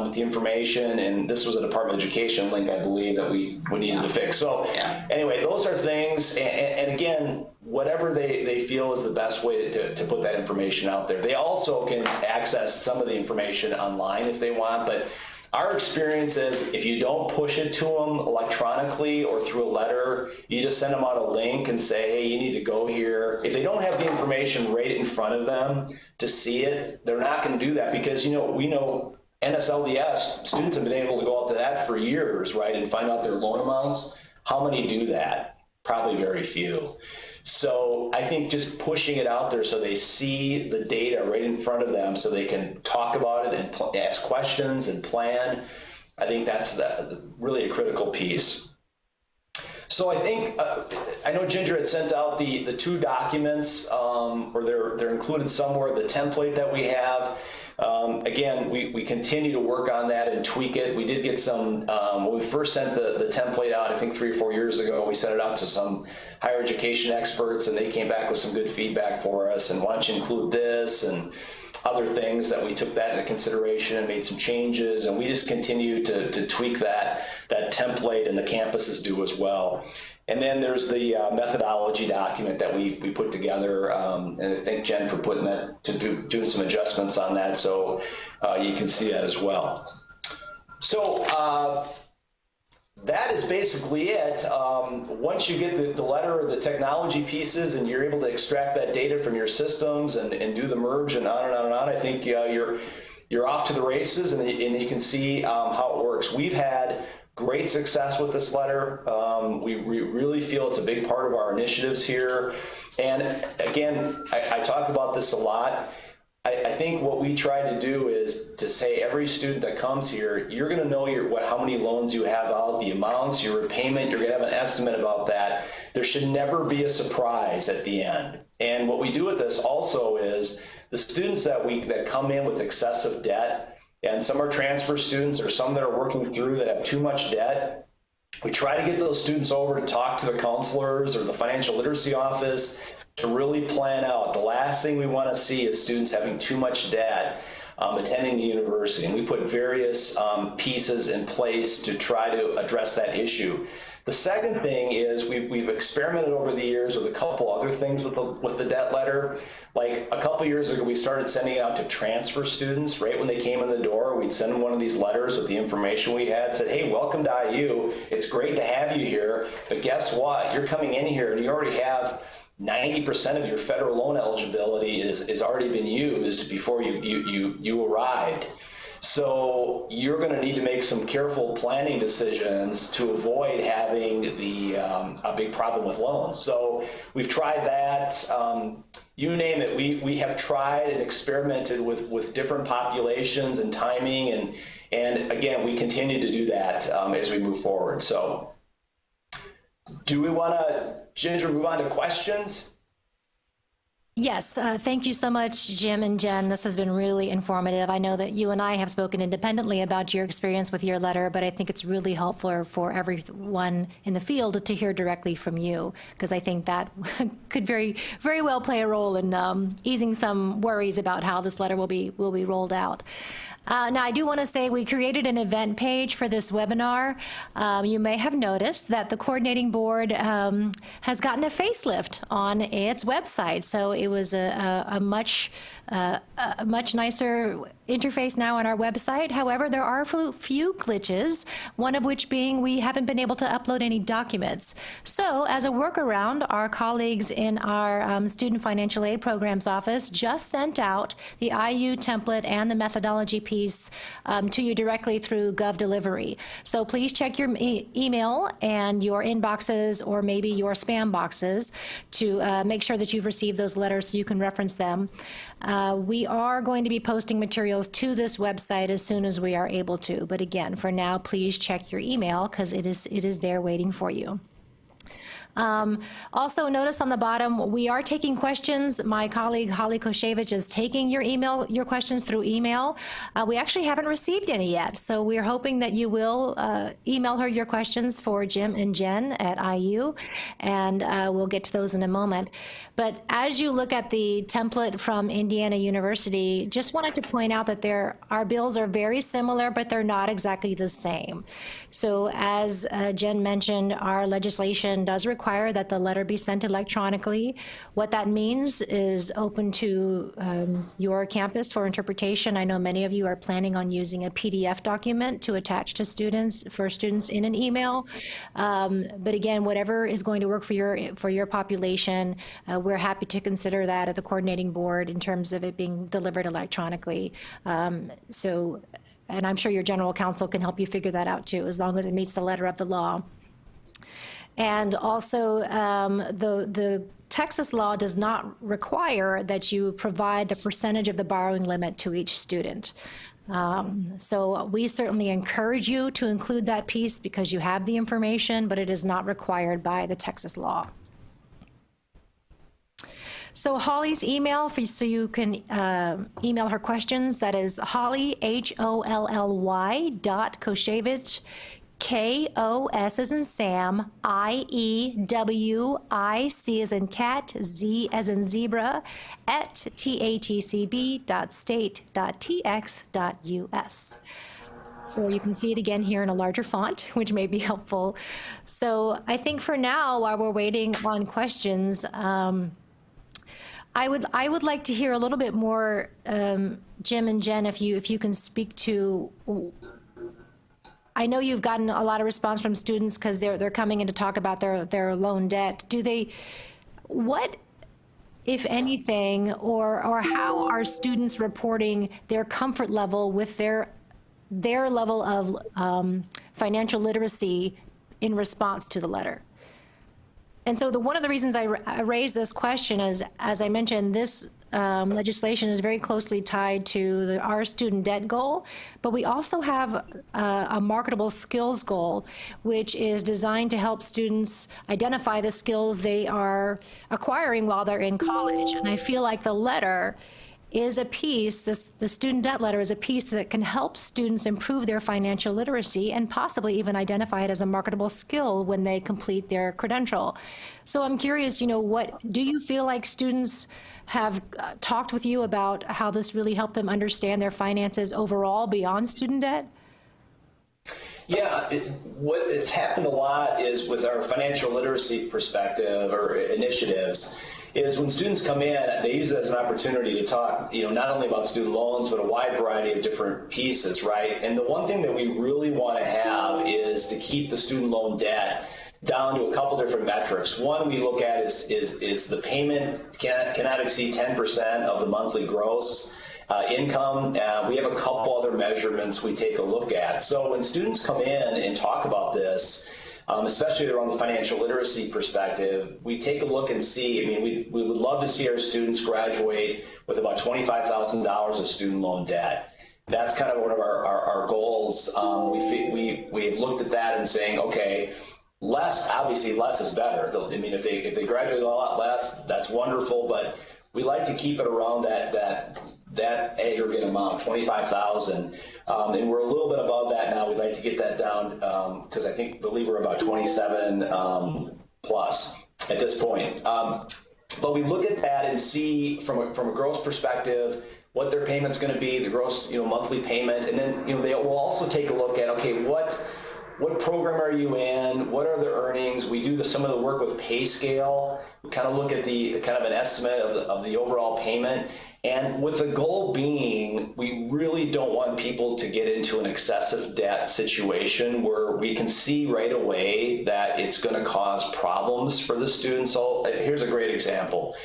with the information, and this was a Department of Education link, I believe, that we needed to fix. So anyway, those are things, and again, whatever they feel is the best way to put that information out there. They also can access some of the information online if they want, but Our experience is if you don't push it to them electronically or through a letter, you just send them out a link and say, hey, you need to go here. If they don't have the information right in front of them to see it, they're not going to do that because, we know NSLDS, students have been able to go out to that for years, right, and find out their loan amounts. How many do that? Probably very few. So I think just pushing it out there so they see the data right in front of them so they can talk about it and ask questions and plan, I think that's really a critical piece. So I think, I know Ginger had sent out the 2 documents, or they're included somewhere, the template that we have. Again, we continue to work on that and tweak it. We did get some, when we first sent the template out, I think 3 or 4 years ago, we sent it out to some higher education experts and they came back with some good feedback for us. And why don't you include this and other things that we took that into consideration and made some changes. And we just continue to tweak that template, and the campuses do as well. And then there's the methodology document that we put together, and I thank Jen for putting that, doing some adjustments on that, so you can see that as well. So that is basically it. Once you get the letter or the technology pieces and you're able to extract that data from your systems and do the merge and on and on and on, I think you're off to the races, and you can see how it works. We've had great success with this letter. We really feel it's a big part of our initiatives here. And again, I talk about this a lot. I think what we try to do is to say every student that comes here, you're going to know how many loans you have out, the amounts, your repayment, you're going to have an estimate about that. There should never be a surprise at the end. And what we do with this also is the students that come in with excessive debt, and some are transfer students or some that are working through that have too much debt, we try to get those students over to talk to the counselors or the financial literacy office to really plan out. The last thing we want to see is students having too much debt attending the university. And we put various pieces in place to try to address that issue. The second thing is we've experimented over the years with a couple other things with the debt letter. Like a couple years ago, we started sending it out to transfer students. Right when they came in the door, we'd send them one of these letters with the information we had, said, hey, welcome to IU. It's great to have you here, but guess what? You're coming in here and you already have 90% of your federal loan eligibility is already been used before you arrived. So you're going to need to make some careful planning decisions to avoid having a big problem with loans. So we've tried that. You name it. We have tried and experimented with different populations and timing, and again, we continue to do that as we move forward. So do we want to, Ginger, move on to questions? Yes, thank you so much, Jim and Jen. This has been really informative. I know that you and I have spoken independently about your experience with your letter, but I think it's really helpful for everyone in the field to hear directly from you, because I think that could very, very well play a role in easing some worries about how this letter will be rolled out. Now, I do want to say we created an event page for this webinar. You may have noticed that the coordinating board has gotten a facelift on its website. So it was a much nicer interface now on our website. However, there are a few glitches, one of which being we haven't been able to upload any documents. So as a workaround, our colleagues in our Student Financial Aid Programs office just sent out the IU template and the methodology piece to you directly through GovDelivery. So please check your email and your inboxes or maybe your spam boxes to make sure that you've received those letters so you can reference them. We are going to be posting materials to this website as soon as we are able to. But again, for now, please check your email because it is there waiting for you. Also, notice on the bottom, we are taking questions. My colleague, Holly Koshevich, is taking your questions through email. We actually haven't received any yet, so we're hoping that you will email her your questions for Jim and Jen at IU, and we'll get to those in a moment. But as you look at the template from Indiana University, just wanted to point out that our bills are very similar, but they're not exactly the same. So as Jen mentioned, our legislation does require require that the letter be sent electronically. What that means is open to your campus for interpretation. I know many of you are planning on using a PDF document to attach to students, for students in an email. But again, whatever is going to work for your population, we're happy to consider that at the coordinating board in terms of it being delivered electronically. And I'm sure your general counsel can help you figure that out too, as long as it meets the letter of the law. And also, the Texas law does not require that you provide the percentage of the borrowing limit to each student. So we certainly encourage you to include that piece because you have the information, but it is not required by the Texas law. So Holly's email, so you can email her questions, that is Holly, HOLLY .Koshevich, KOS as in Sam, IEWIC as in cat, Z as in zebra, at THECB.state.tx.us. Or you can see it again here in a larger font, which may be helpful. So I think for now, while we're waiting on questions, I would like to hear a little bit more, Jim and Jen, if you can speak to. I know you've gotten a lot of response from students because they're coming in to talk about their loan debt. What, if anything, or how are students reporting their comfort level with their level of financial literacy in response to the letter? And so one of the reasons I raised this question is, as I mentioned, this legislation is very closely tied to our student debt goal, but we also have a marketable skills goal, which is designed to help students identify the skills they are acquiring while they're in college. And I feel like the letter is a piece, the student debt letter is a piece that can help students improve their financial literacy and possibly even identify it as a marketable skill when they complete their credential. So I'm curious, what do you feel like students have talked with you about how this really helped them understand their finances overall beyond student debt? Yeah, what has happened a lot is with our financial literacy perspective or initiatives, is when students come in, they use it as an opportunity to talk, not only about student loans, but a wide variety of different pieces, right? And the one thing that we really want to have is to keep the student loan debt down to a couple different metrics. One we look at is the payment cannot exceed 10% of the monthly gross income. We have a couple other measurements we take a look at. So when students come in and talk about this, especially around the financial literacy perspective, we take a look and see, we would love to see our students graduate with about $25,000 of student loan debt. That's kind of one of our goals. We've looked at that and saying, okay, obviously less is better. If they graduate a lot less, that's wonderful, but we like to keep it around that aggregate amount, 25,000. And we're a little bit above that now. We'd like to get that down because I believe we're about 27 plus at this point. But we look at that and see from a gross perspective what their payment's going to be, the gross monthly payment, and then they will also take a look at, okay, what program are you in? What are the earnings? We do some of the work with pay scale. We kind of look at the kind of an estimate of the overall payment. And with the goal being, we really don't want people to get into an excessive debt situation where we can see right away that it's going to cause problems for the students. So here's a great example.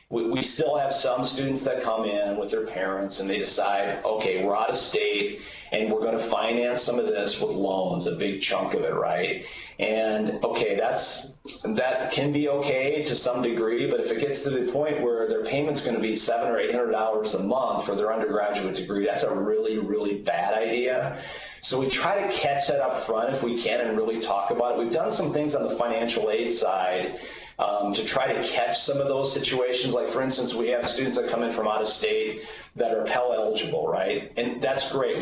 We still have some students that come in with their parents and they decide, okay, we're out of state and we're going to finance some of this with loans, a big chunk of it, right? And okay, that can be okay to some degree, but if it gets to the point where their payment's going to be $700 or $800 a month for their undergraduate degree, that's a really, really bad idea. So we try to catch that up front if we can and really talk about it. We've done some things on the financial aid side to try to catch some of those situations. Like, for instance, we have students that come in from out of state that are Pell eligible, right? And that's great.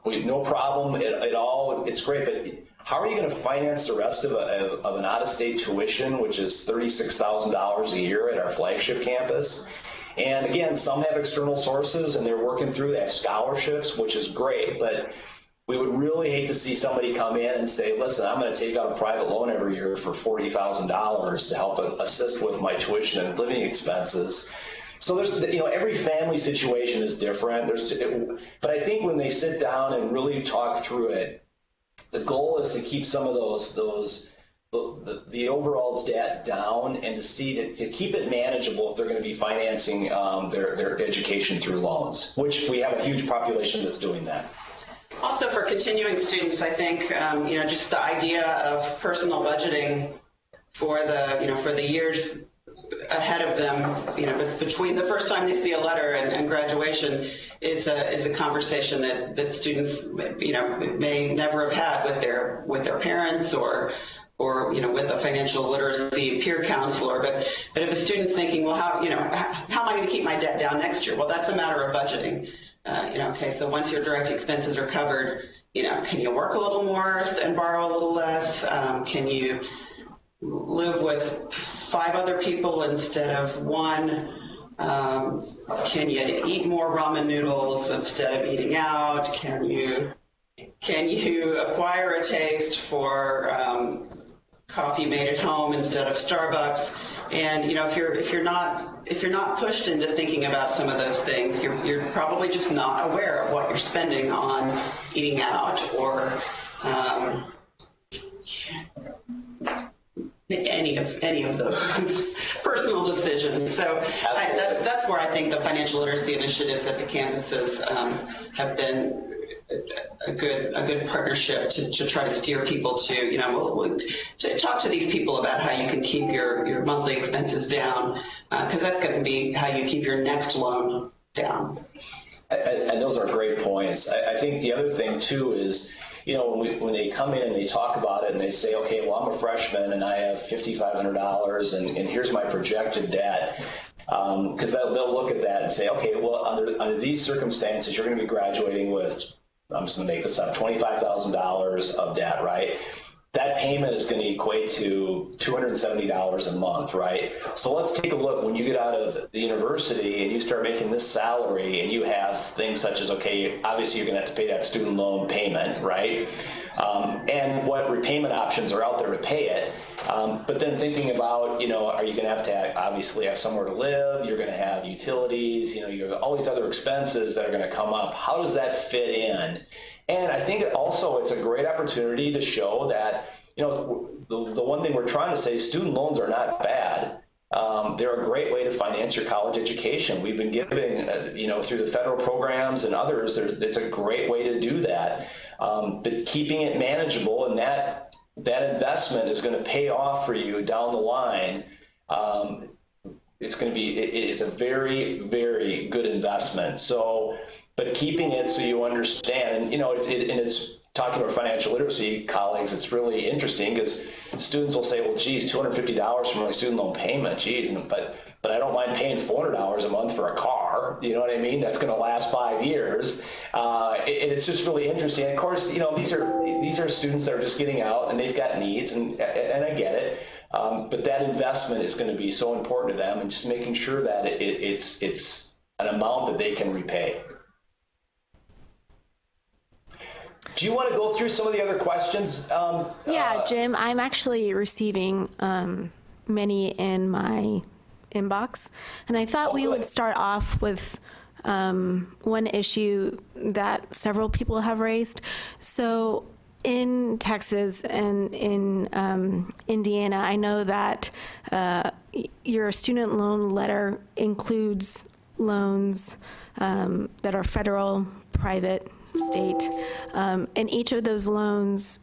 We no problem at all. It's great, but how are you going to finance the rest of an out-of-state tuition, which is $36,000 a year at our flagship campus? And again, some have external sources and they're working through, they have scholarships, which is great, but We would really hate to see somebody come in and say, listen, I'm going to take out a private loan every year for $40,000 to help assist with my tuition and living expenses. So there's, every family situation is different. But I think when they sit down and really talk through it, the goal is to keep some of the overall debt down, and to keep it manageable if they're going to be financing their education through loans, which we have a huge population that's doing that. Also, for continuing students, I think just the idea of personal budgeting for the years ahead of them, between the first time they see a letter and graduation, is a conversation that students may never have had with their parents or with a financial literacy peer counselor. But if a student's thinking, well, how am I going to keep my debt down next year? Well, that's a matter of budgeting. Okay, so once your direct expenses are covered, can you work a little more and borrow a little less? Can you live with 5 other people instead of 1? Can you eat more ramen noodles instead of eating out? Can you acquire a taste for coffee made at home instead of Starbucks? And if you're not pushed into thinking about some of those things, you're probably just not aware of what you're spending on eating out or any of those personal decisions. So that's where I think the financial literacy initiatives at the campuses have been a good partnership to try to steer people to talk to these people about how you can keep your monthly expenses down, because that's going to be how you keep your next loan down. And those are great points. I think the other thing too is, when they come in and they talk about it and they say, okay, well, I'm a freshman and I have $5,500 and here's my projected debt. Because they'll look at that and say, okay, well, under these circumstances, you're going to be graduating with, I'm just going to make this up, $25,000 of debt, right? That payment is going to equate to $270 a month, right? So let's take a look. When you get out of the university and you start making this salary and you have things such as, okay, obviously you're going to have to pay that student loan payment, right? And what repayment options are out there to pay it. But then thinking about, are you going to obviously have somewhere to live? You're going to have utilities, you have all these other expenses that are going to come up. How does that fit in? And I think also it's a great opportunity to show that, the one thing we're trying to say, student loans are not bad. They're a great way to finance your college education. We've been giving, through the federal programs and others, it's a great way to do that. But keeping it manageable, and that investment is going to pay off for you down the line. It's a very, very good investment. So, but keeping it so you understand, and it's talking to our financial literacy colleagues, it's really interesting because students will say, well, geez, $250 for my student loan payment, geez, but I don't mind paying $400 a month for a car, you know what I mean? That's going to last 5 years. And it's just really interesting. Of course, these are students that are just getting out and they've got needs, and I get it. But that investment is going to be so important to them, and just making sure that it's an amount that they can repay. Do you want to go through some of the other questions? Yeah, Jim, I'm actually receiving many in my inbox, and I thought we would start off with one issue that several people have raised. So in Texas and in Indiana, I know that your student loan letter includes loans that are federal, private, state, and each of those loans,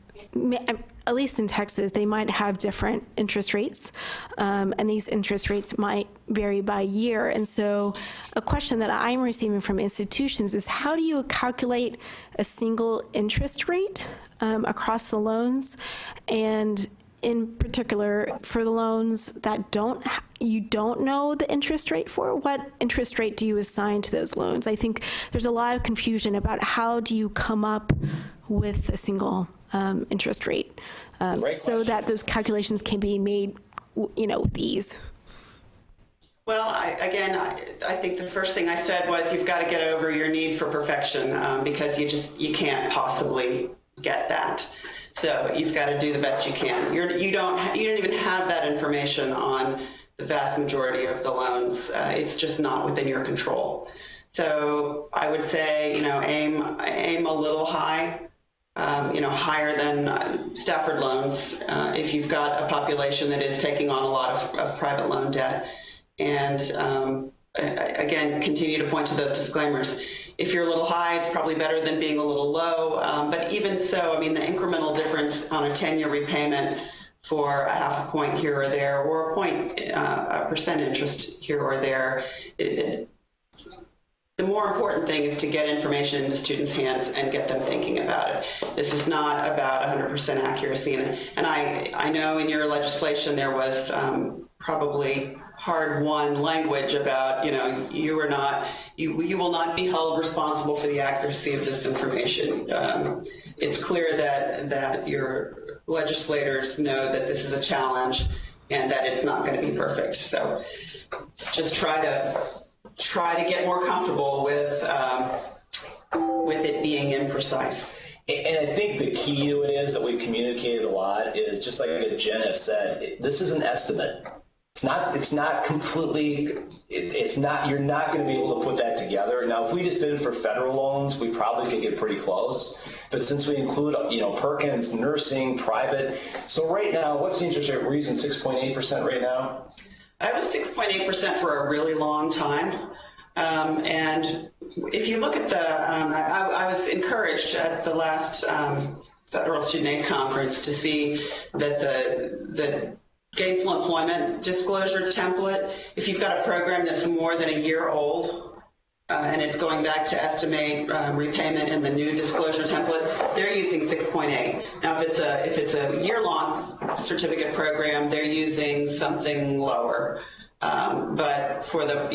at least in Texas, they might have different interest rates, and these interest rates might vary by year. And so a question that I'm receiving from institutions is, how do you calculate a single interest rate across the loans? And in particular, for the loans that you don't know the interest rate for, what interest rate do you assign to those loans? I think there's a lot of confusion about how do you come up with a single interest rate so that those calculations can be made, with ease. Well, I think the first thing I said was you've got to get over your need for perfection because you can't possibly get that. So you've got to do the best you can. You don't even have that information on the vast majority of the loans. It's just not within your control. So I would say, aim a little high. Higher than Stafford loans if you've got a population that is taking on a lot of private loan debt. And again, continue to point to those disclaimers. If you're a little high, it's probably better than being a little low. But even so, I mean, the incremental difference on a 10-year repayment for a half a point here or there, or a percent interest here or there, the more important thing is to get information into students' hands and get them thinking about it. This is not about 100% accuracy. And I know in your legislation there was probably hard-won language about, you will not be held responsible for the accuracy of this information. It's clear that your legislators know that this is a challenge and that it's not going to be perfect. So just try to get more comfortable with it being imprecise. And I think the key to it is that we've communicated a lot is just like Jen has said, this is an estimate. It's not completely, you're not going to be able to put that together. Now, if we just did it for federal loans, we probably could get pretty close. But since we include, Perkins, nursing, private. So right now, what's the interest rate? We're using 6.8% right now? I was 6.8% for a really long time. And if you look at I was encouraged at the last Federal Student Aid Conference to see that the gainful employment disclosure template, if you've got a program that's more than a year old and it's going back to estimate repayment in the new disclosure template, they're using 6.8. Now, if it's a year-long certificate program, they're using something lower. But for the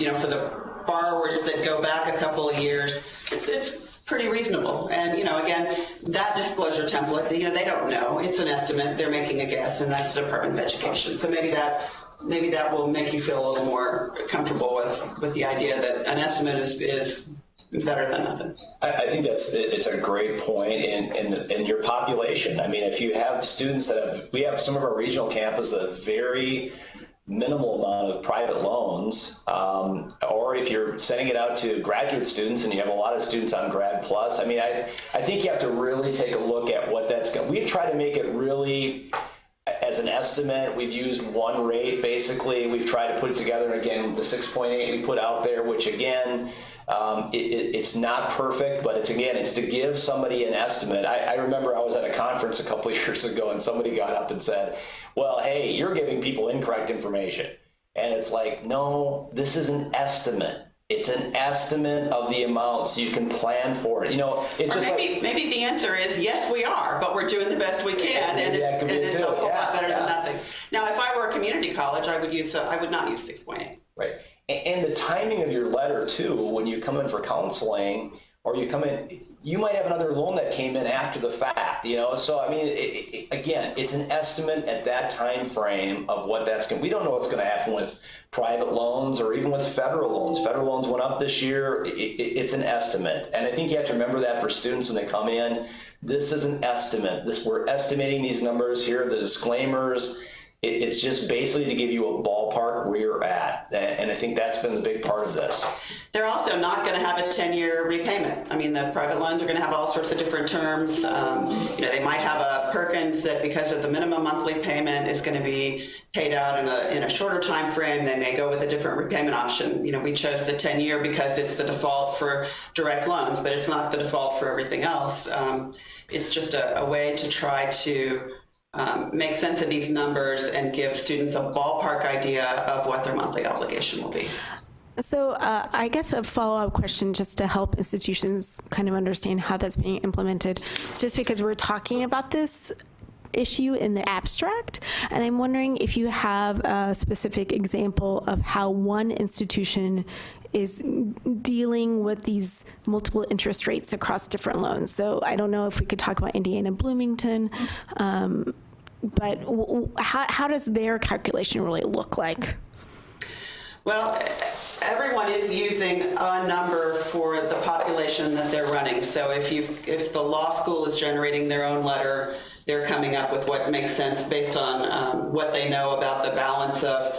borrowers that go back a couple of years, it's pretty reasonable. And again, that disclosure template, they don't know. It's an estimate. They're making a guess, and that's the Department of Education. So maybe that will make you feel a little more comfortable with the idea that an estimate is better than nothing. I think it's a great point in your population. I mean, if you have students we have some of our regional campuses that have very minimal amount of private loans, or if you're sending it out to graduate students and you have a lot of students on Grad Plus, I mean, I think you have to really take a look at what that's going to, we've tried to make it really as an estimate. We've used one rate, basically. We've tried to put it together, and again, the 6.8 we put out there, which again, it's not perfect, but it's to give somebody an estimate. I remember I was at a conference a couple of years ago and somebody got up and said, well, hey, you're giving people incorrect information. And it's like, no, this is an estimate. It's an estimate of the amount so you can plan for it. It's just maybe the answer is yes, we are, but we're doing the best we can, and it's a whole lot better than nothing. Now, if I were a community college, I would not use 6.8. Right. And the timing of your letter, too, when you come in for counseling or you come in, you might have another loan that came in after the fact, So, I mean, again, it's an estimate at that time frame of what that's going to, we don't know what's going to happen with private loans or even with federal loans. Federal loans went up this year. It's an estimate. And I think you have to remember that for students when they come in. This is an estimate. We're estimating these numbers here, the disclaimers. It's just basically to give you a ballpark where you're at. And I think that's been the big part of this. They're also not going to have a 10-year repayment. I mean, the private loans are going to have all sorts of different terms. They might have a Perkins that because of the minimum monthly payment is going to be paid out in a shorter time frame. They may go with a different repayment option. We chose the 10-year because it's the default for direct loans, but it's not the default for everything else. It's just a way to try to make sense of these numbers and give students a ballpark idea of what their monthly obligation will be. So I guess a follow-up question just to help institutions kind of understand how that's being implemented, just because we're talking about this issue in the abstract, and I'm wondering if you have a specific example of how one institution is dealing with these multiple interest rates across different loans. So I don't know if we could talk about Indiana Bloomington, but how does their calculation really look like? Well, everyone is using a number for the population that they're running. So if the law school is generating their own letter, they're coming up with what makes sense based on what they know about the balance of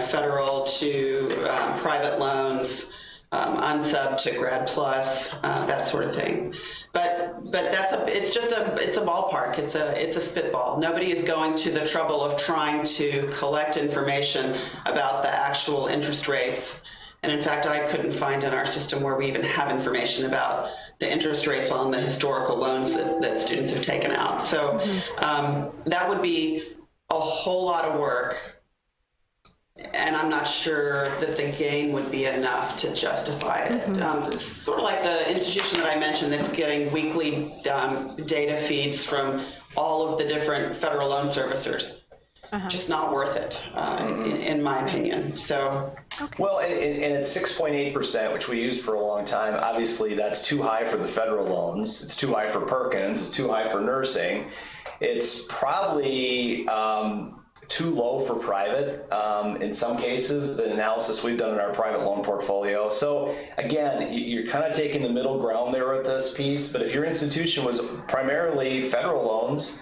federal to private loans, unsub to grad plus, that sort of thing. But it's a ballpark. It's a spitball. Nobody is going to the trouble of trying to collect information about the actual interest rates. And in fact, I couldn't find in our system where we even have information about the interest rates on the historical loans that students have taken out. So that would be a whole lot of work. And I'm not sure that the gain would be enough to justify it. It's sort of like the institution that I mentioned that's getting weekly data feeds from all of the different federal loan servicers. Just not worth it, in my opinion. So, well, and at 6.8%, which we used for a long time, obviously that's too high for the federal loans. It's too high for Perkins. It's too high for nursing. It's probably too low for private in some cases, the analysis we've done in our private loan portfolio. So again, you're kind of taking the middle ground there with this piece, but if your institution was primarily federal loans,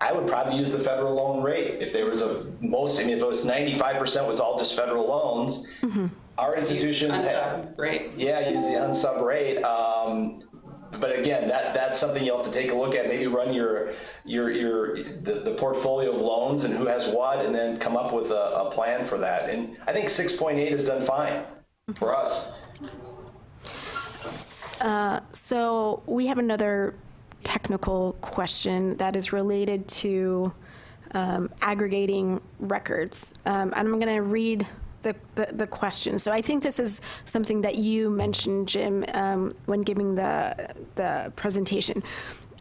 I would probably use the federal loan rate. If there was if it was 95% was all just federal loans, our institutions have, rate. Yeah, use the unsub rate. But again, that's something you'll have to take a look at. Maybe run the portfolio of loans and who has what, and then come up with a plan for that. And I think 6.8 has done fine for us. So we have another technical question that is related to aggregating records. And I'm going to read the question. So I think this is something that you mentioned, Jim, when giving the presentation.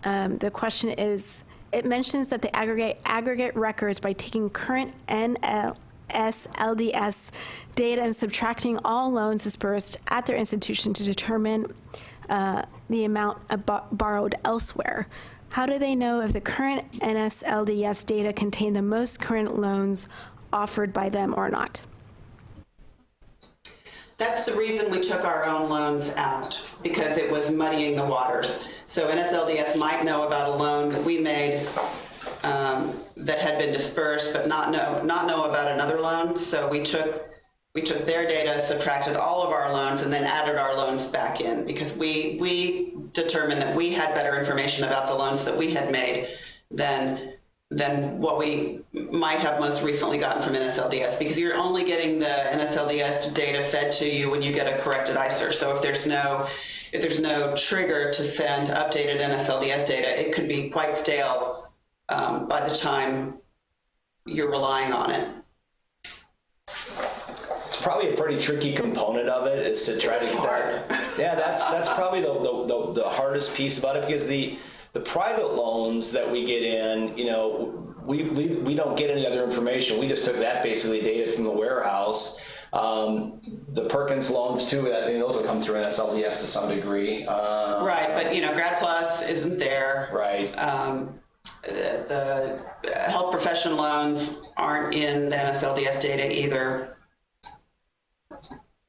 The question is, it mentions that they aggregate records by taking current NSLDS data and subtracting all loans dispersed at their institution to determine the amount borrowed elsewhere. How do they know if the current NSLDS data contain the most current loans offered by them or not? That's the reason we took our own loans out, because it was muddying the waters. So NSLDS might know about a loan that we made that had been dispersed, but not know about another loan. So we took their data, subtracted all of our loans, and then added our loans back in, because we determined that we had better information about the loans that we had made than what we might have most recently gotten from NSLDS, because you're only getting the NSLDS data fed to you when you get a corrected ICER. So if there's no trigger to send updated NSLDS data, it could be quite stale by the time you're relying on it. It's probably a pretty tricky component of it, is to try to get that. Yeah, that's probably the hardest piece about it, because the private loans that we get in, we don't get any other information. We just took that basically data from the warehouse. The Perkins loans too, I think those will come through NSLDS to some degree. Right, but Grad Plus isn't there. Right. The health profession loans aren't in the NSLDS data either.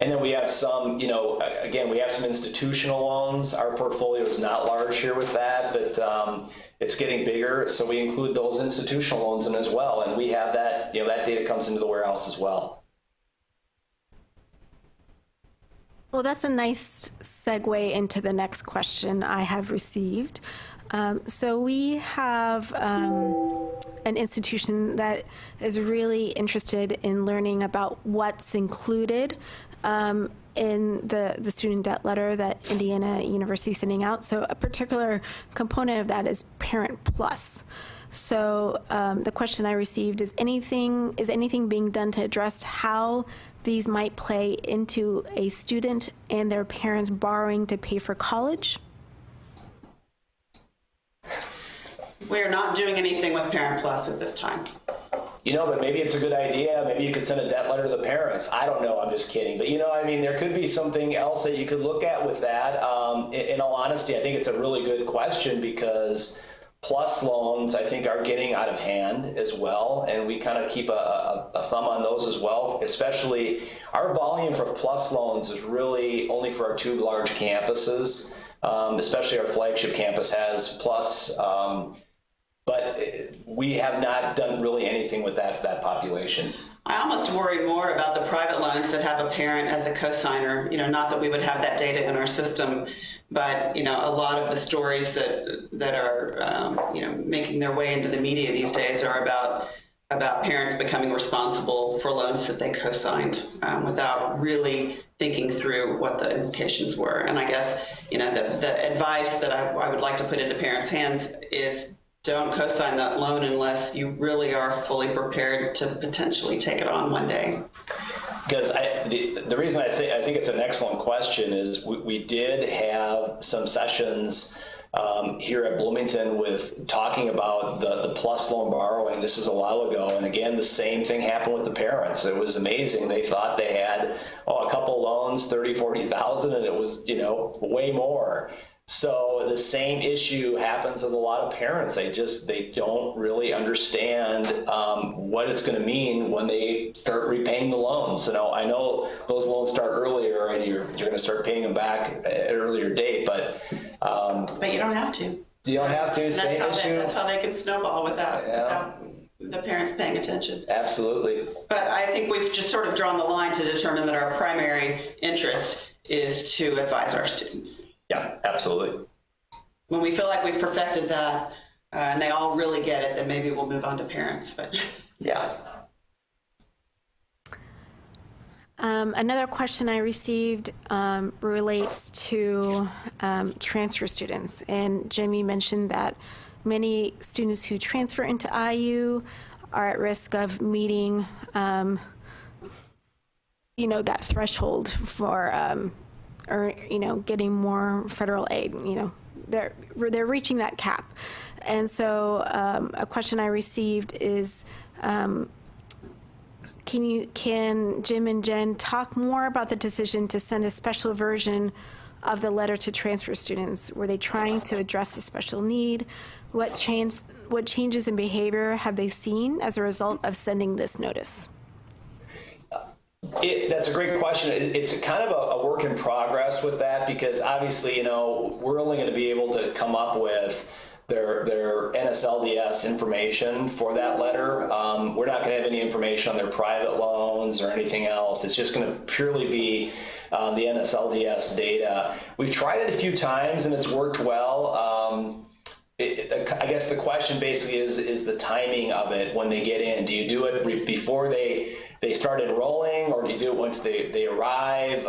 And then we have some, again, we have some institutional loans. Our portfolio is not large here with that, but it's getting bigger. So we include those institutional loans in as well. And we have that, that data comes into the warehouse as well. Well, that's a nice segue into the next question I have received. So we have an institution that is really interested in learning about what's included in the student debt letter that Indiana University is sending out. So a particular component of that is Parent Plus. So the question I received is anything being done to address how these might play into a student and their parents borrowing to pay for college? We're not doing anything with Parent Plus at this time. But maybe it's a good idea. Maybe you could send a debt letter to the parents. I don't know. I'm just kidding. But, there could be something else that you could look at with that. In all honesty, I think it's a really good question, because plus loans, I think, are getting out of hand as well, and we kind of keep a thumb on those as well. Especially, our volume for plus loans is really only for our 2 large campuses, especially our flagship campus has plus, but we have not done really anything with that population. I almost worry more about the private loans that have a parent as a cosigner. Not that we would have that data in our system, but a lot of the stories that are making their way into the media these days are about parents becoming responsible for loans that they co-signed without really thinking through what the implications were. And I guess the advice that I would like to put into parents' hands is, don't co-sign that loan unless you really are fully prepared to potentially take it on one day. Because the reason I think it's an excellent question is we did have some sessions here at Bloomington with talking about the plus loan borrowing. This is a while ago, and again, the same thing happened with the parents. It was amazing. They thought they had a couple loans, 30, 40,000, and it was way more. So the same issue happens with a lot of parents. They don't really understand what it's going to mean when they start repaying the loans. I know those loans start earlier, and you're going to start paying them back at an earlier date, but you don't have to. You don't have to. Same issue. That's how they can snowball without the parents paying attention. Absolutely. But I think we've just sort of drawn the line to determine that our primary interest is to advise our students. Yeah, absolutely. When we feel like we've perfected that and they all really get it, then maybe we'll move on to parents. But yeah. Another question I received relates to transfer students. And Jim, you mentioned that many students who transfer into IU are at risk of meeting, that threshold for or getting more federal aid. They're reaching that cap. And so a question I received is, can Jim and Jen talk more about the decision to send a special version of the letter to transfer students? Were they trying to address the special need? What changes in behavior have they seen as a result of sending this notice? That's a great question. It's kind of a work in progress with that, because obviously, we're only going to be able to come up with their NSLDS information for that letter. We're not going to have any information on their private loans or anything else. It's just going to purely be the NSLDS data. We've tried it a few times and it's worked well. I guess the question basically is the timing of it when they get in. Do you do it before they start enrolling, or do you do it once they arrive?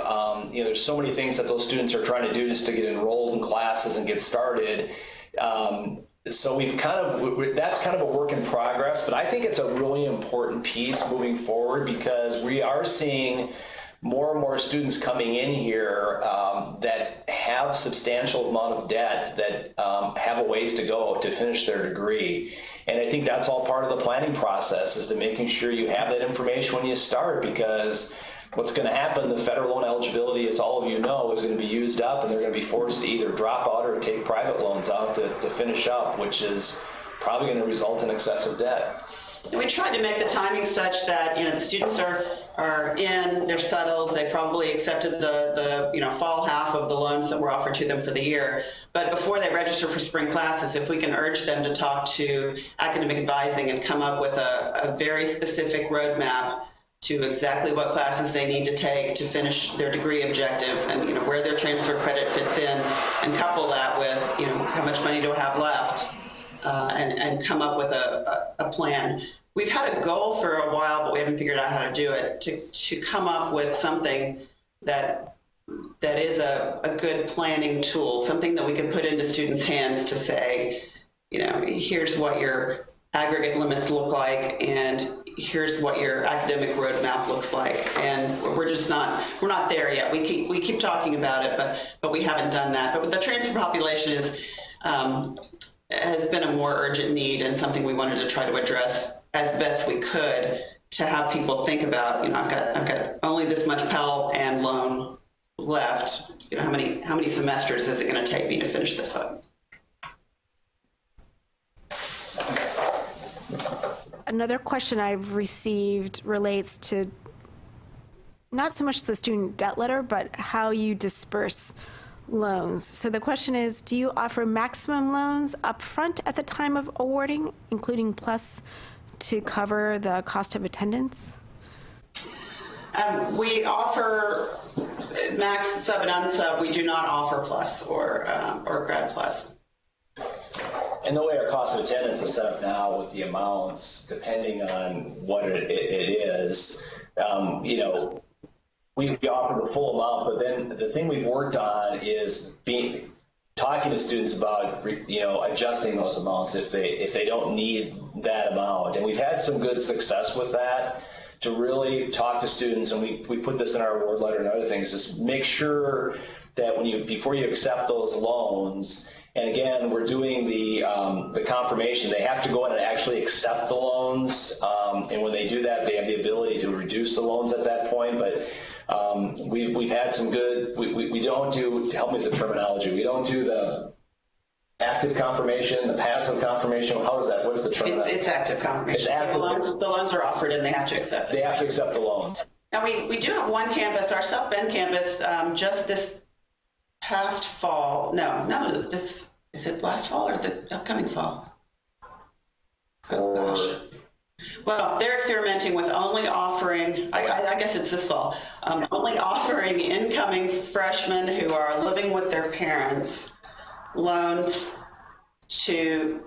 There's so many things that those students are trying to do just to get enrolled in classes and get started. So that's kind of a work in progress, but I think it's a really important piece moving forward, because we are seeing more and more students coming in here that have substantial amount of debt, that have a ways to go to finish their degree. And I think that's all part of the planning process, is to making sure you have that information when you start, because what's going to happen, the federal loan eligibility, as all of you know, is going to be used up, and they're going to be forced to either drop out or take private loans out to finish up, which is probably going to result in excessive debt. And we tried to make the timing such that the students are in, they're settled, they probably accepted the fall half of the loans that were offered to them for the year. But before they register for spring classes, if we can urge them to talk to academic advising and come up with a very specific roadmap to exactly what classes they need to take to finish their degree objective, and where their transfer credit fits in, and couple that with how much money do I have left, and come up with a plan. We've had a goal for a while, but we haven't figured out how to do it, to come up with something that is a good planning tool, something that we can put into students' hands to say, here's what your aggregate limits look like, and here's what your academic roadmap looks like. And we're not there yet. We keep talking about it, but we haven't done that. But with the transfer population has been a more urgent need, and something we wanted to try to address as best we could, to have people think about, I've got only this much Pell and loan left. How many semesters is it going to take me to finish this up? another question I've received relates to not so much the student debt letter, but how you disperse loans. So the question is, do you offer maximum loans upfront at the time of awarding, including plus to cover the cost of attendance? We offer max, sub, and unsub. We do not offer plus or grad plus. And the way our cost of attendance is set up now with the amounts, depending on what it is, you know, we offer the full amount, but then the thing we've worked on is talking to students about, you know, adjusting those amounts if they don't need that amount. And we've had some good success with that, to really talk to students, and we put this in our award letter and other things, is make sure that before you accept those loans, and again, we're doing the confirmation. They have to go in and actually accept the loans, and when they do that, they have the ability to reduce the loans at that point. But we've had some good. We don't do, help me with the terminology. We don't do the active confirmation, the passive confirmation. How is that? What's the terminology? It's active confirmation. It's active. The loans are offered, and they have to accept it. They have to accept the loans. Now we do have one campus, our South Bend campus, just this past fall. No, this is it last fall or the upcoming fall? Oh gosh. Well, they're experimenting with only offering, I guess it's this fall, only offering incoming freshmen who are living with their parents loans to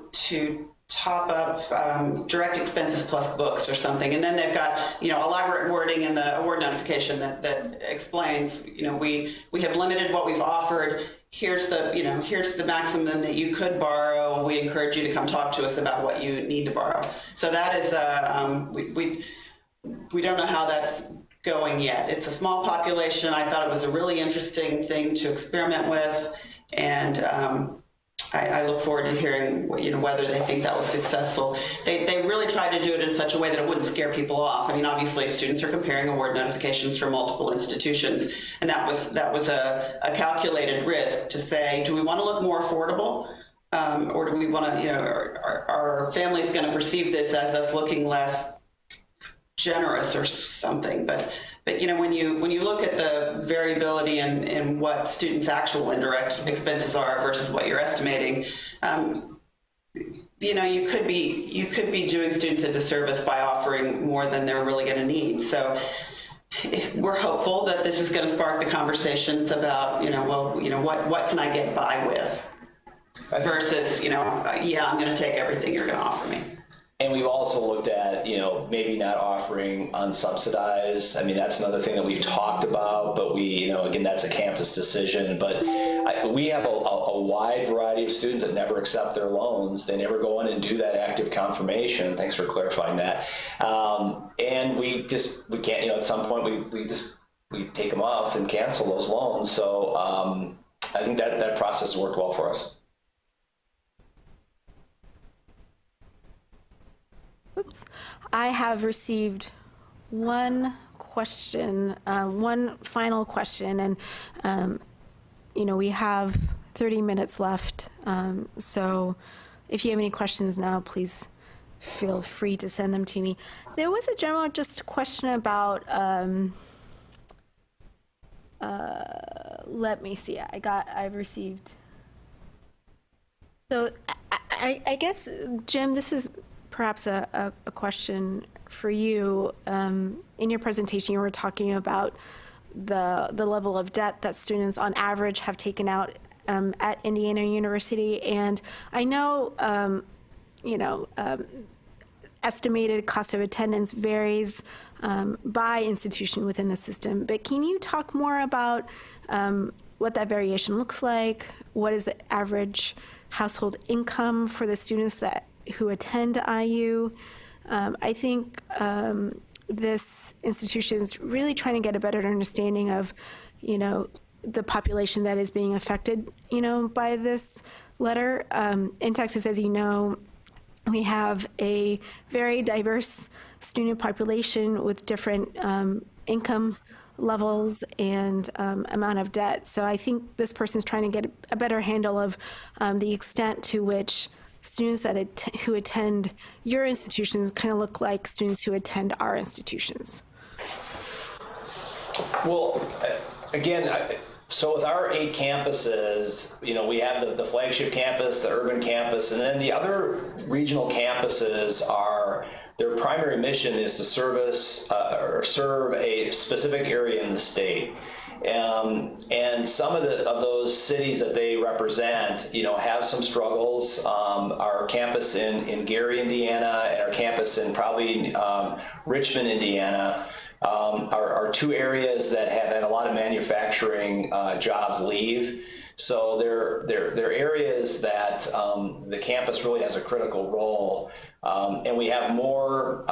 top up direct expenses plus books or something. And then they've got, you know, elaborate wording in the award notification that explains, you know, we have limited what we've offered. Here's the maximum that you could borrow. We encourage you to come talk to us about what you need to borrow. So that is, we don't know how that's going yet. It's a small population. I thought it was a really interesting thing to experiment with. And I look forward to hearing, you know, whether they think that was successful. They really tried to do it in such a way that it wouldn't scare people off. I mean, obviously, students are comparing award notifications from multiple institutions, and that was a calculated risk to say, do we want to look more affordable, or do we want to, you know, are families going to perceive this as us looking less generous or something? But you know, when you look at the variability in what students' actual indirect expenses are versus what you're estimating, you know, you could be doing students a disservice by offering more than they're really going to need. So we're hopeful that this is going to spark the conversations about, you know, well, you know, what can I get by with versus, you know, yeah, I'm going to take everything you're going to offer me. And we've also looked at, you know, maybe not offering unsubsidized. I mean, that's another thing that we've talked about, but we, you know, again, that's a campus decision. But we have a wide variety of students that never accept their loans. They never go in and do that active confirmation. Thanks for clarifying that. And we can't, you know, at some point we take them off and cancel those loans. So I think that process worked well for us. Oops. I have received one question, one final question, and you know, we have 30 minutes left. So if you have any questions now, please feel free to send them to me. There was a general just question about, let me see, I've received. So I guess, Jim, this is perhaps a question for you. In your presentation, you were talking about the level of debt that students on average have taken out at Indiana University. And I know, you know, estimated cost of attendance varies by institution within the system. But can you talk more about what that variation looks like? What is the average household income for the students who attend IU? I think this institution is really trying to get a better understanding of, you know, the population that is being affected, you know, by this letter. In Texas, as you know, we have a very diverse student population with different income levels and amount of debt. So I think this person's trying to get a better handle of the extent to which students that who attend your institutions kind of look like students who attend our institutions? Well, again, so with our 8 campuses, we have the flagship campus, the urban campus, and then the other regional campuses their primary mission is to serve a specific area in the state. And some of those cities that they represent, have some struggles. Our campus in Gary, Indiana, and our campus in probably Richmond, Indiana, are 2 areas that have had a lot of manufacturing jobs leave. So they're areas that the campus really has a critical role. And we have more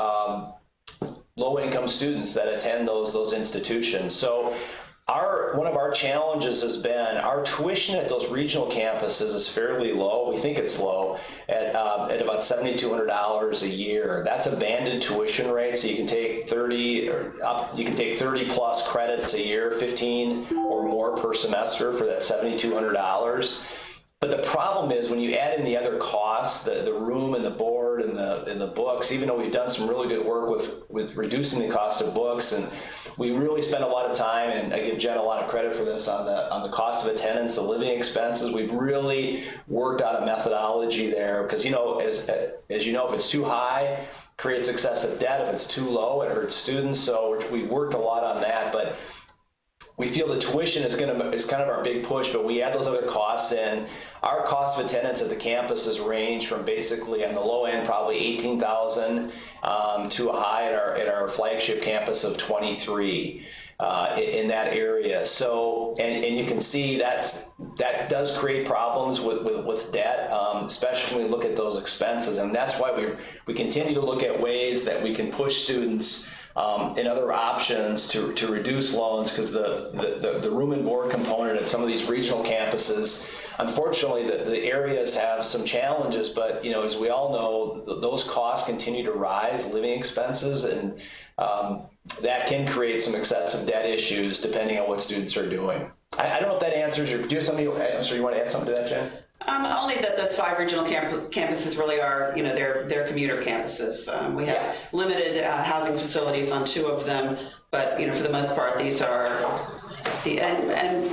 low-income students that attend those institutions. So one of our challenges has been our tuition at those regional campuses is fairly low. We think it's low at about $7,200 a year. That's a banded tuition rate, so you can take 30 plus credits a year, 15 or more per semester for that $7,200. But the problem is when you add in the other costs, the room and the board and the books, even though we've done some really good work with reducing the cost of books, and we really spend a lot of time, and I give Jen a lot of credit for this, on the cost of attendance, the living expenses. We've really worked out a methodology there because, as you know, if it's too high, it creates excessive debt. If it's too low, it hurts students. So we've worked a lot on that, but we feel the tuition is kind of our big push, but we add those other costs in. Our cost of attendance at the campuses range from basically on the low end, probably $18,000 to a high at our flagship campus of $23,000 in that area. So, and you can see that does create problems with debt, especially when we look at those expenses, and that's why we continue to look at ways that we can push students and other options to reduce loans, because the room and board component at some of these regional campuses, unfortunately, the areas have some challenges, but as we all know, those costs continue to rise, living expenses, and that can create some excessive debt issues depending on what students are doing. I don't know if that answers do you have something, so you want to add something to that, Jen? Only that those 5 regional campuses really are, they're commuter campuses. We have limited housing facilities on 2 of them, but for the most part, these are and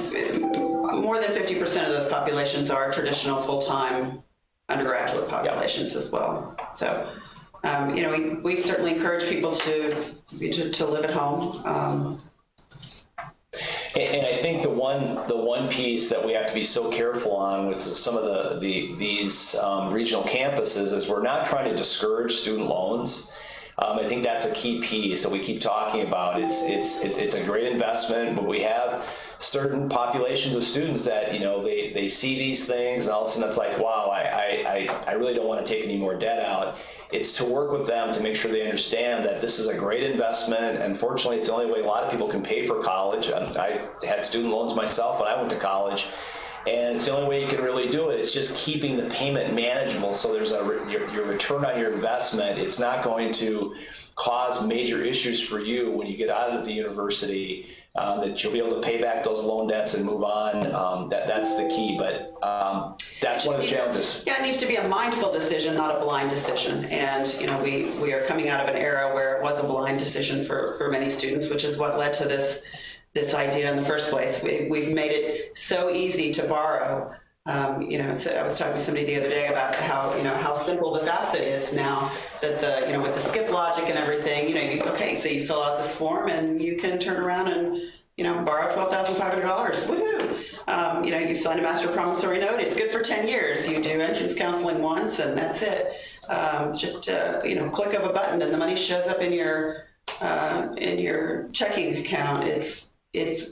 more than 50% of those populations are traditional full-time undergraduate populations as well. So, we certainly encourage people to live at home. And I think the one piece that we have to be so careful on with some of these regional campuses is we're not trying to discourage student loans. I think that's a key piece that we keep talking about. It's a great investment, but we have certain populations of students that they see these things, and all of a sudden it's like, wow, I really don't want to take any more debt out. It's to work with them to make sure they understand that this is a great investment. Unfortunately, it's the only way a lot of people can pay for college. I had student loans myself when I went to college, and it's the only way you can really do it. It's just keeping the payment manageable, so there's your return on your investment. It's not going to cause major issues for you when you get out of the university, that you'll be able to pay back those loan debts and move on. That's the key, but that's one of the challenges. Yeah, it needs to be a mindful decision, not a blind decision. And we are coming out of an era where it was a blind decision for many students, which is what led to this idea in the first place. We've made it so easy to borrow. So I was talking to somebody the other day about how simple the FAFSA is now, that with the skip logic and everything, so you fill out this form and you can turn around and borrow $12,500. Woohoo! You sign a master promissory note. It's good for 10 years. You do entrance counseling once, and that's it. Just click of a button, and the money shows up in your checking account. It's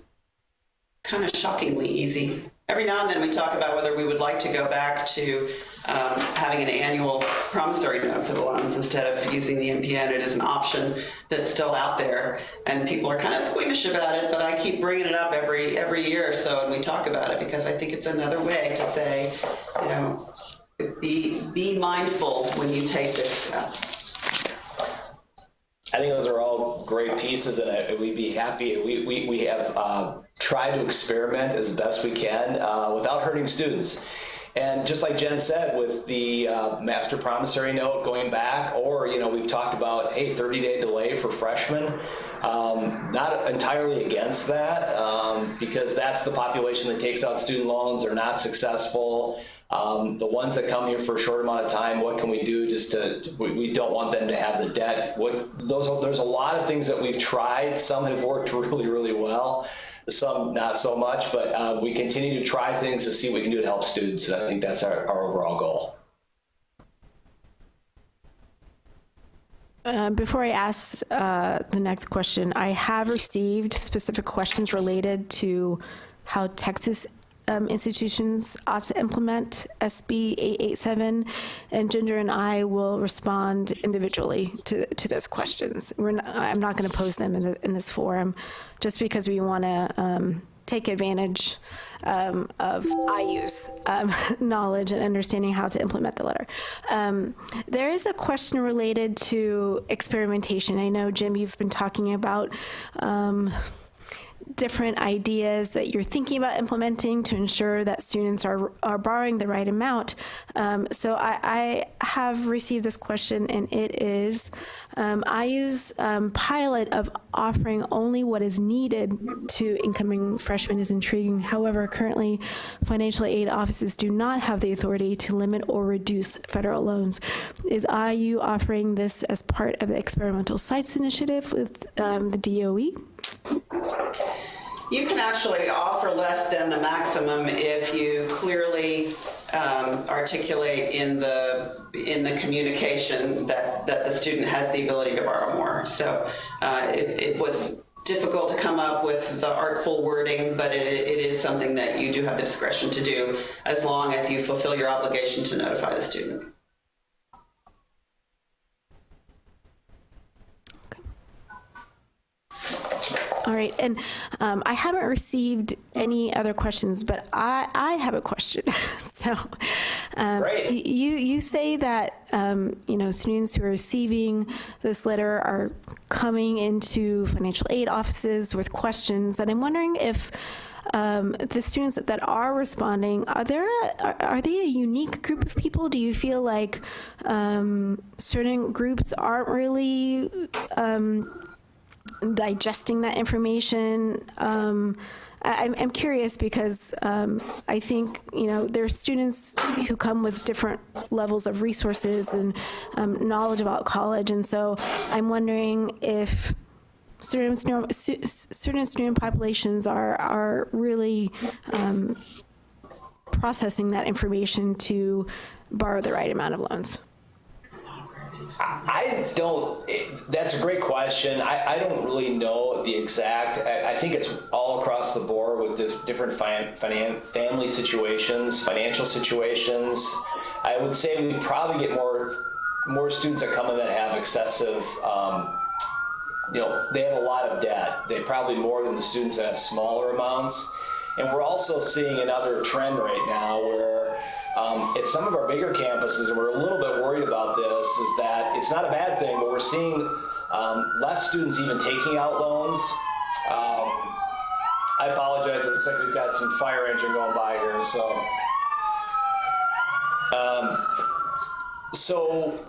kind of shockingly easy. Every now and then we talk about whether we would like to go back to having an annual promissory note for the loans instead of using the NPN. It is an option that's still out there, and people are kind of squeamish about it, but I keep bringing it up every year or so, and we talk about it because I think it's another way to say, be mindful when you take this step. I think those are all great pieces, and we'd be happy. We have tried to experiment as best we can without hurting students. And just like Jen said, with the master promissory note going back, or, we've talked about, hey, 30-day delay for freshmen. Not entirely against that, because that's the population that takes out student loans. They're not successful. The ones that come here for a short amount of time, what can we do we don't want them to have the debt. There's a lot of things that we've tried. Some have worked really, really well. Some not so much, but we continue to try things to see what we can do to help students. And I think that's our overall goal. Before I ask the next question, I have received specific questions related to how Texas institutions ought to implement SB 887, and Ginger and I will respond individually to those questions. I'm not going to pose them in this forum, just because we want to take advantage of IU's knowledge and understanding how to implement the letter. There is a question related to experimentation. I know, Jim, you've been talking about different ideas that you're thinking about implementing to ensure that students are borrowing the right amount. So I have received this question, and it is, IU's pilot of offering only what is needed to incoming freshmen is intriguing. However, currently, financial aid offices do not have the authority to limit or reduce federal loans. Is IU offering this as part of the experimental sites initiative with the DOE? You can actually offer less than the maximum if you clearly articulate in the communication that the student has the ability to borrow more. So it was difficult to come up with the artful wording, but it is something that you do have the discretion to do as long as you fulfill your obligation to notify the student. All right, and I haven't received any other questions, but I have a question. So, you say that students who are receiving this letter are coming into financial aid offices with questions, and I'm wondering if the students that are responding, are they a unique group of people? Do you feel like certain groups aren't really digesting that information? I'm curious because I think, there's students who come with different levels of resources and knowledge about college. And so I'm wondering if certain student populations are really processing that information to borrow the right amount of loans. That's a great question. I don't really know the exact, I think it's all across the board with this different family situations, financial situations. I would say we probably get more students that come in that have excessive, they have a lot of debt. They probably more than the students that have smaller amounts. And we're also seeing another trend right now where at some of our bigger campuses, and we're a little bit worried about this, is that it's not a bad thing, but we're seeing less students even taking out loans. I apologize, it looks like we've got some fire engine going by here, so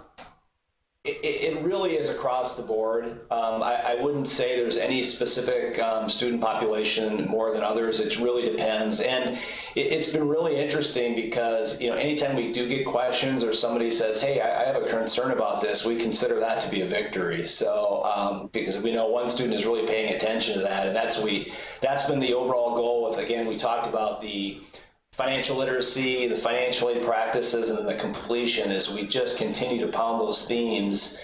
it really is across the board. I wouldn't say there's any specific student population more than others. It really depends. And it's been really interesting because, anytime we do get questions or somebody says, hey, I have a concern about this, we consider that to be a victory. So, because we know one student is really paying attention to that. And that's been the overall goal with, again, we talked about the financial literacy, the financial aid practices, and then the completion is we just continue to pound those themes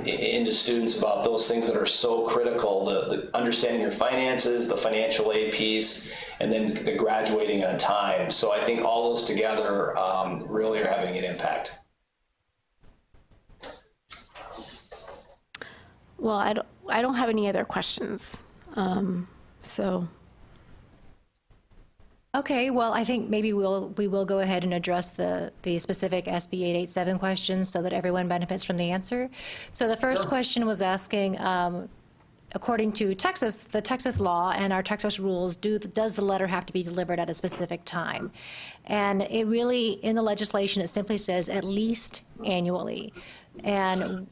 into students about those things that are so critical, the understanding your finances, the financial aid piece, and then the graduating on time. So I think all those together really are having an impact. Well, I don't have any other questions. So. Okay, well, I think maybe we will go ahead and address the specific SB 887 questions so that everyone benefits from the answer. So the first question was asking, according to Texas, the Texas law and our Texas rules, does the letter have to be delivered at a specific time? And it really, in the legislation, it simply says at least annually. And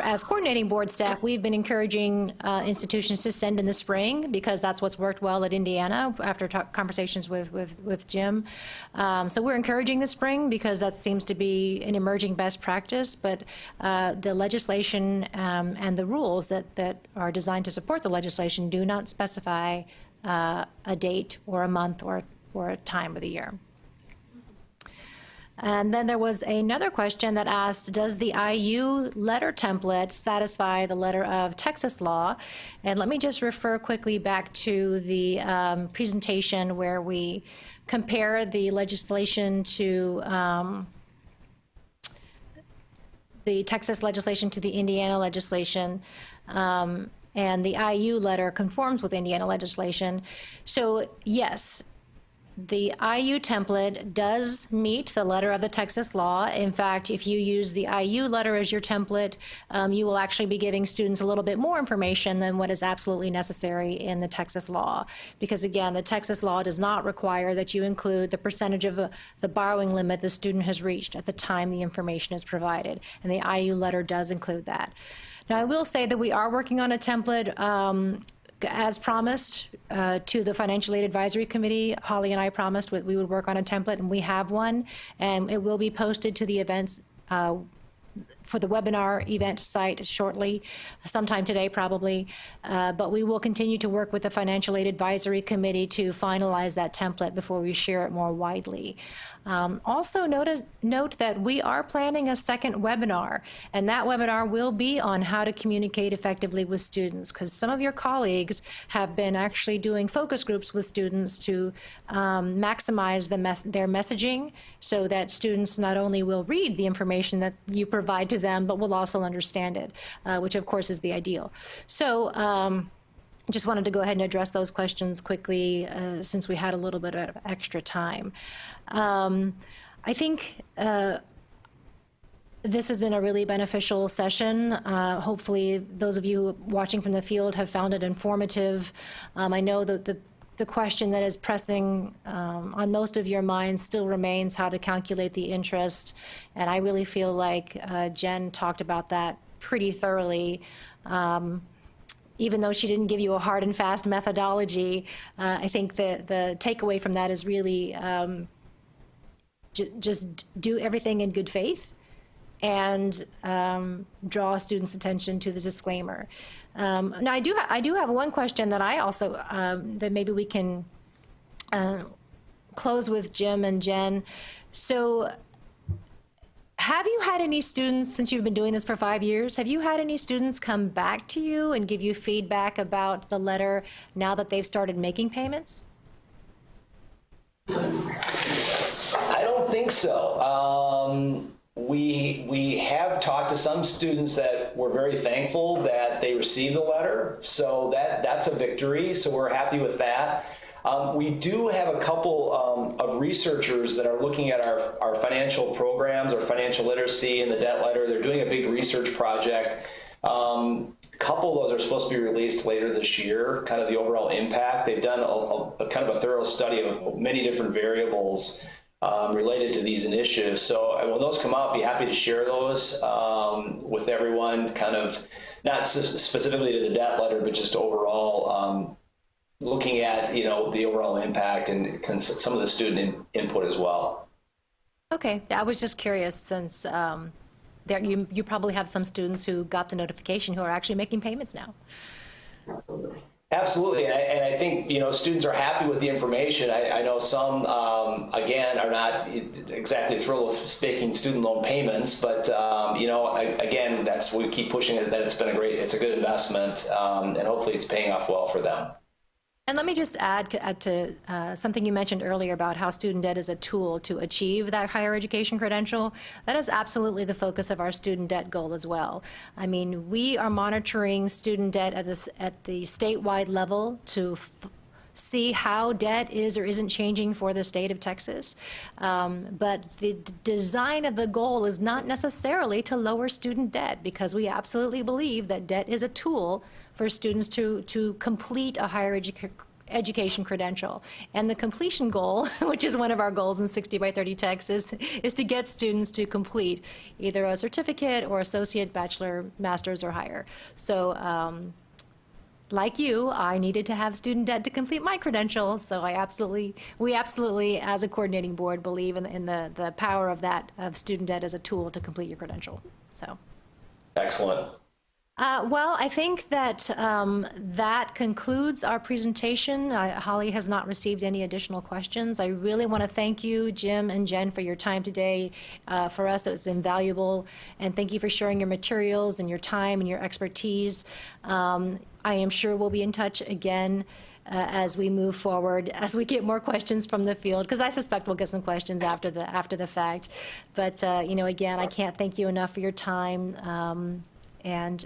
as coordinating board staff, we've been encouraging institutions to send in the spring because that's what's worked well at Indiana after conversations with Jim. So we're encouraging the spring because that seems to be an emerging best practice, but the legislation and the rules that are designed to support the legislation do not specify a date or a month or a time of the year. And then there was another question that asked, does the IU letter template satisfy the letter of Texas law? And let me just refer quickly back to the presentation where we compare the legislation to the Texas legislation to the Indiana legislation. And the IU letter conforms with Indiana legislation. So yes, the IU template does meet the letter of the Texas law. In fact, if you use the IU letter as your template, you will actually be giving students a little bit more information than what is absolutely necessary in the Texas law. Because again, the Texas law does not require that you include the percentage of the borrowing limit the student has reached at the time the information is provided. And the IU letter does include that. Now, I will say that we are working on a template as promised to the Financial Aid Advisory Committee. Holly and I promised we would work on a template, and we have one, and it will be posted to the events for the webinar event site shortly, sometime today probably, but we will continue to work with the Financial Aid Advisory Committee to finalize that template before we share it more widely. Also note that we are planning a second webinar, and that webinar will be on how to communicate effectively with students, because some of your colleagues have been actually doing focus groups with students to maximize their messaging so that students not only will read the information that you provide to them, but will also understand it, which of course is the ideal. So just wanted to go ahead and address those questions quickly since we had a little bit of extra time. I think this has been a really beneficial session. Hopefully those of you watching from the field have found it informative. I know that the question that is pressing on most of your minds still remains how to calculate the interest. And I really feel like Jen talked about that pretty thoroughly. Even though she didn't give you a hard and fast methodology, I think the takeaway from that is really just do everything in good faith and draw students' attention to the disclaimer. Now, I do have one question that I also, that maybe we can close with Jim and Jen. So have you had any students, since you've been doing this for 5 years, have you had any students come back to you and give you feedback about the letter now that they've started making payments? I don't think so. We have talked to some students that were very thankful that they received the letter, so that's a victory, so we're happy with that. We do have a couple of researchers that are looking at our financial programs, our financial literacy and the debt letter. They're doing a big research project. A couple of those are supposed to be released later this year, kind of the overall impact. They've done a kind of a thorough study of many different variables related to these initiatives. So when those come out, I'd be happy to share those with everyone, kind of not specifically to the debt letter, but just overall looking at, the overall impact and some of the student input as well. Okay, I was just curious since you probably have some students who got the notification who are actually making payments now. Absolutely, and I think students are happy with the information. I know some again are not exactly thrilled with making student loan payments, but again, we keep pushing it that it's a good investment, and hopefully it's paying off well for them. And let me just add to something you mentioned earlier about how student debt is a tool to achieve that higher education credential. That is absolutely the focus of our student debt goal as well. I mean, we are monitoring student debt at the statewide level to see how debt is or isn't changing for the state of Texas. But the design of the goal is not necessarily to lower student debt, because we absolutely believe that debt is a tool for students to complete a higher education credential. And the completion goal, which is one of our goals in 60 by 30 Techs, is to get students to complete either a certificate or associate, bachelor, master's, or higher. So like you, I needed to have student debt to complete my credentials, so we absolutely, as a coordinating board, believe in the power of student debt as a tool to complete your credential. So. Excellent. Well, I think that that concludes our presentation. Holly has not received any additional questions. I really want to thank you, Jim and Jen, for your time today. For us, it was invaluable, and thank you for sharing your materials and your time and your expertise. I am sure we'll be in touch again as we move forward, as we get more questions from the field, because I suspect we'll get some questions after the fact. But again, I can't thank you enough for your time. And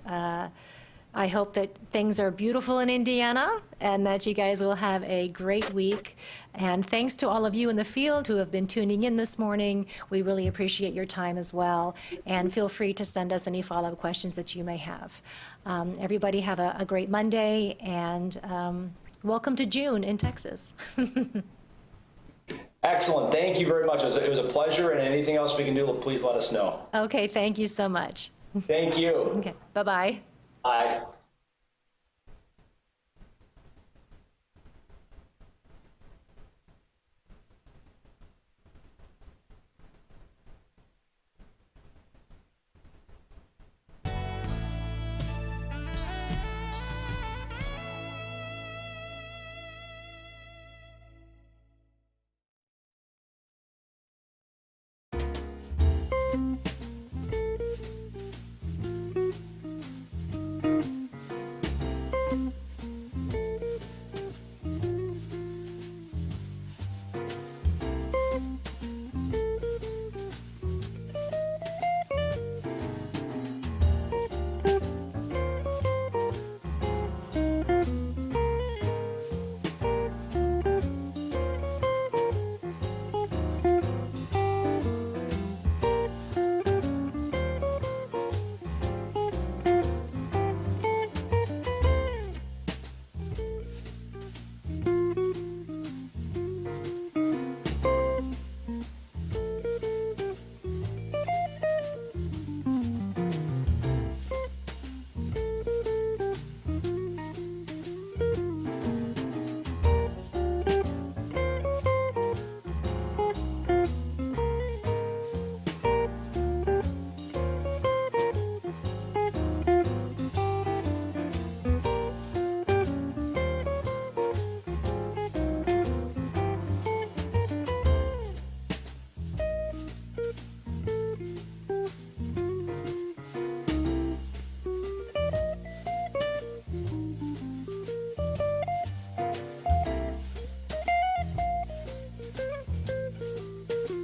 I hope that things are beautiful in Indiana and that you guys will have a great week. And thanks to all of you in the field who have been tuning in this morning. We really appreciate your time as well. And feel free to send us any follow-up questions that you may have. Everybody have a great Monday, and welcome to June in Texas. Excellent. Thank you very much. It was a pleasure, and anything else we can do, please let us know. Okay, thank you so much. Thank you. Okay, bye-bye. Bye.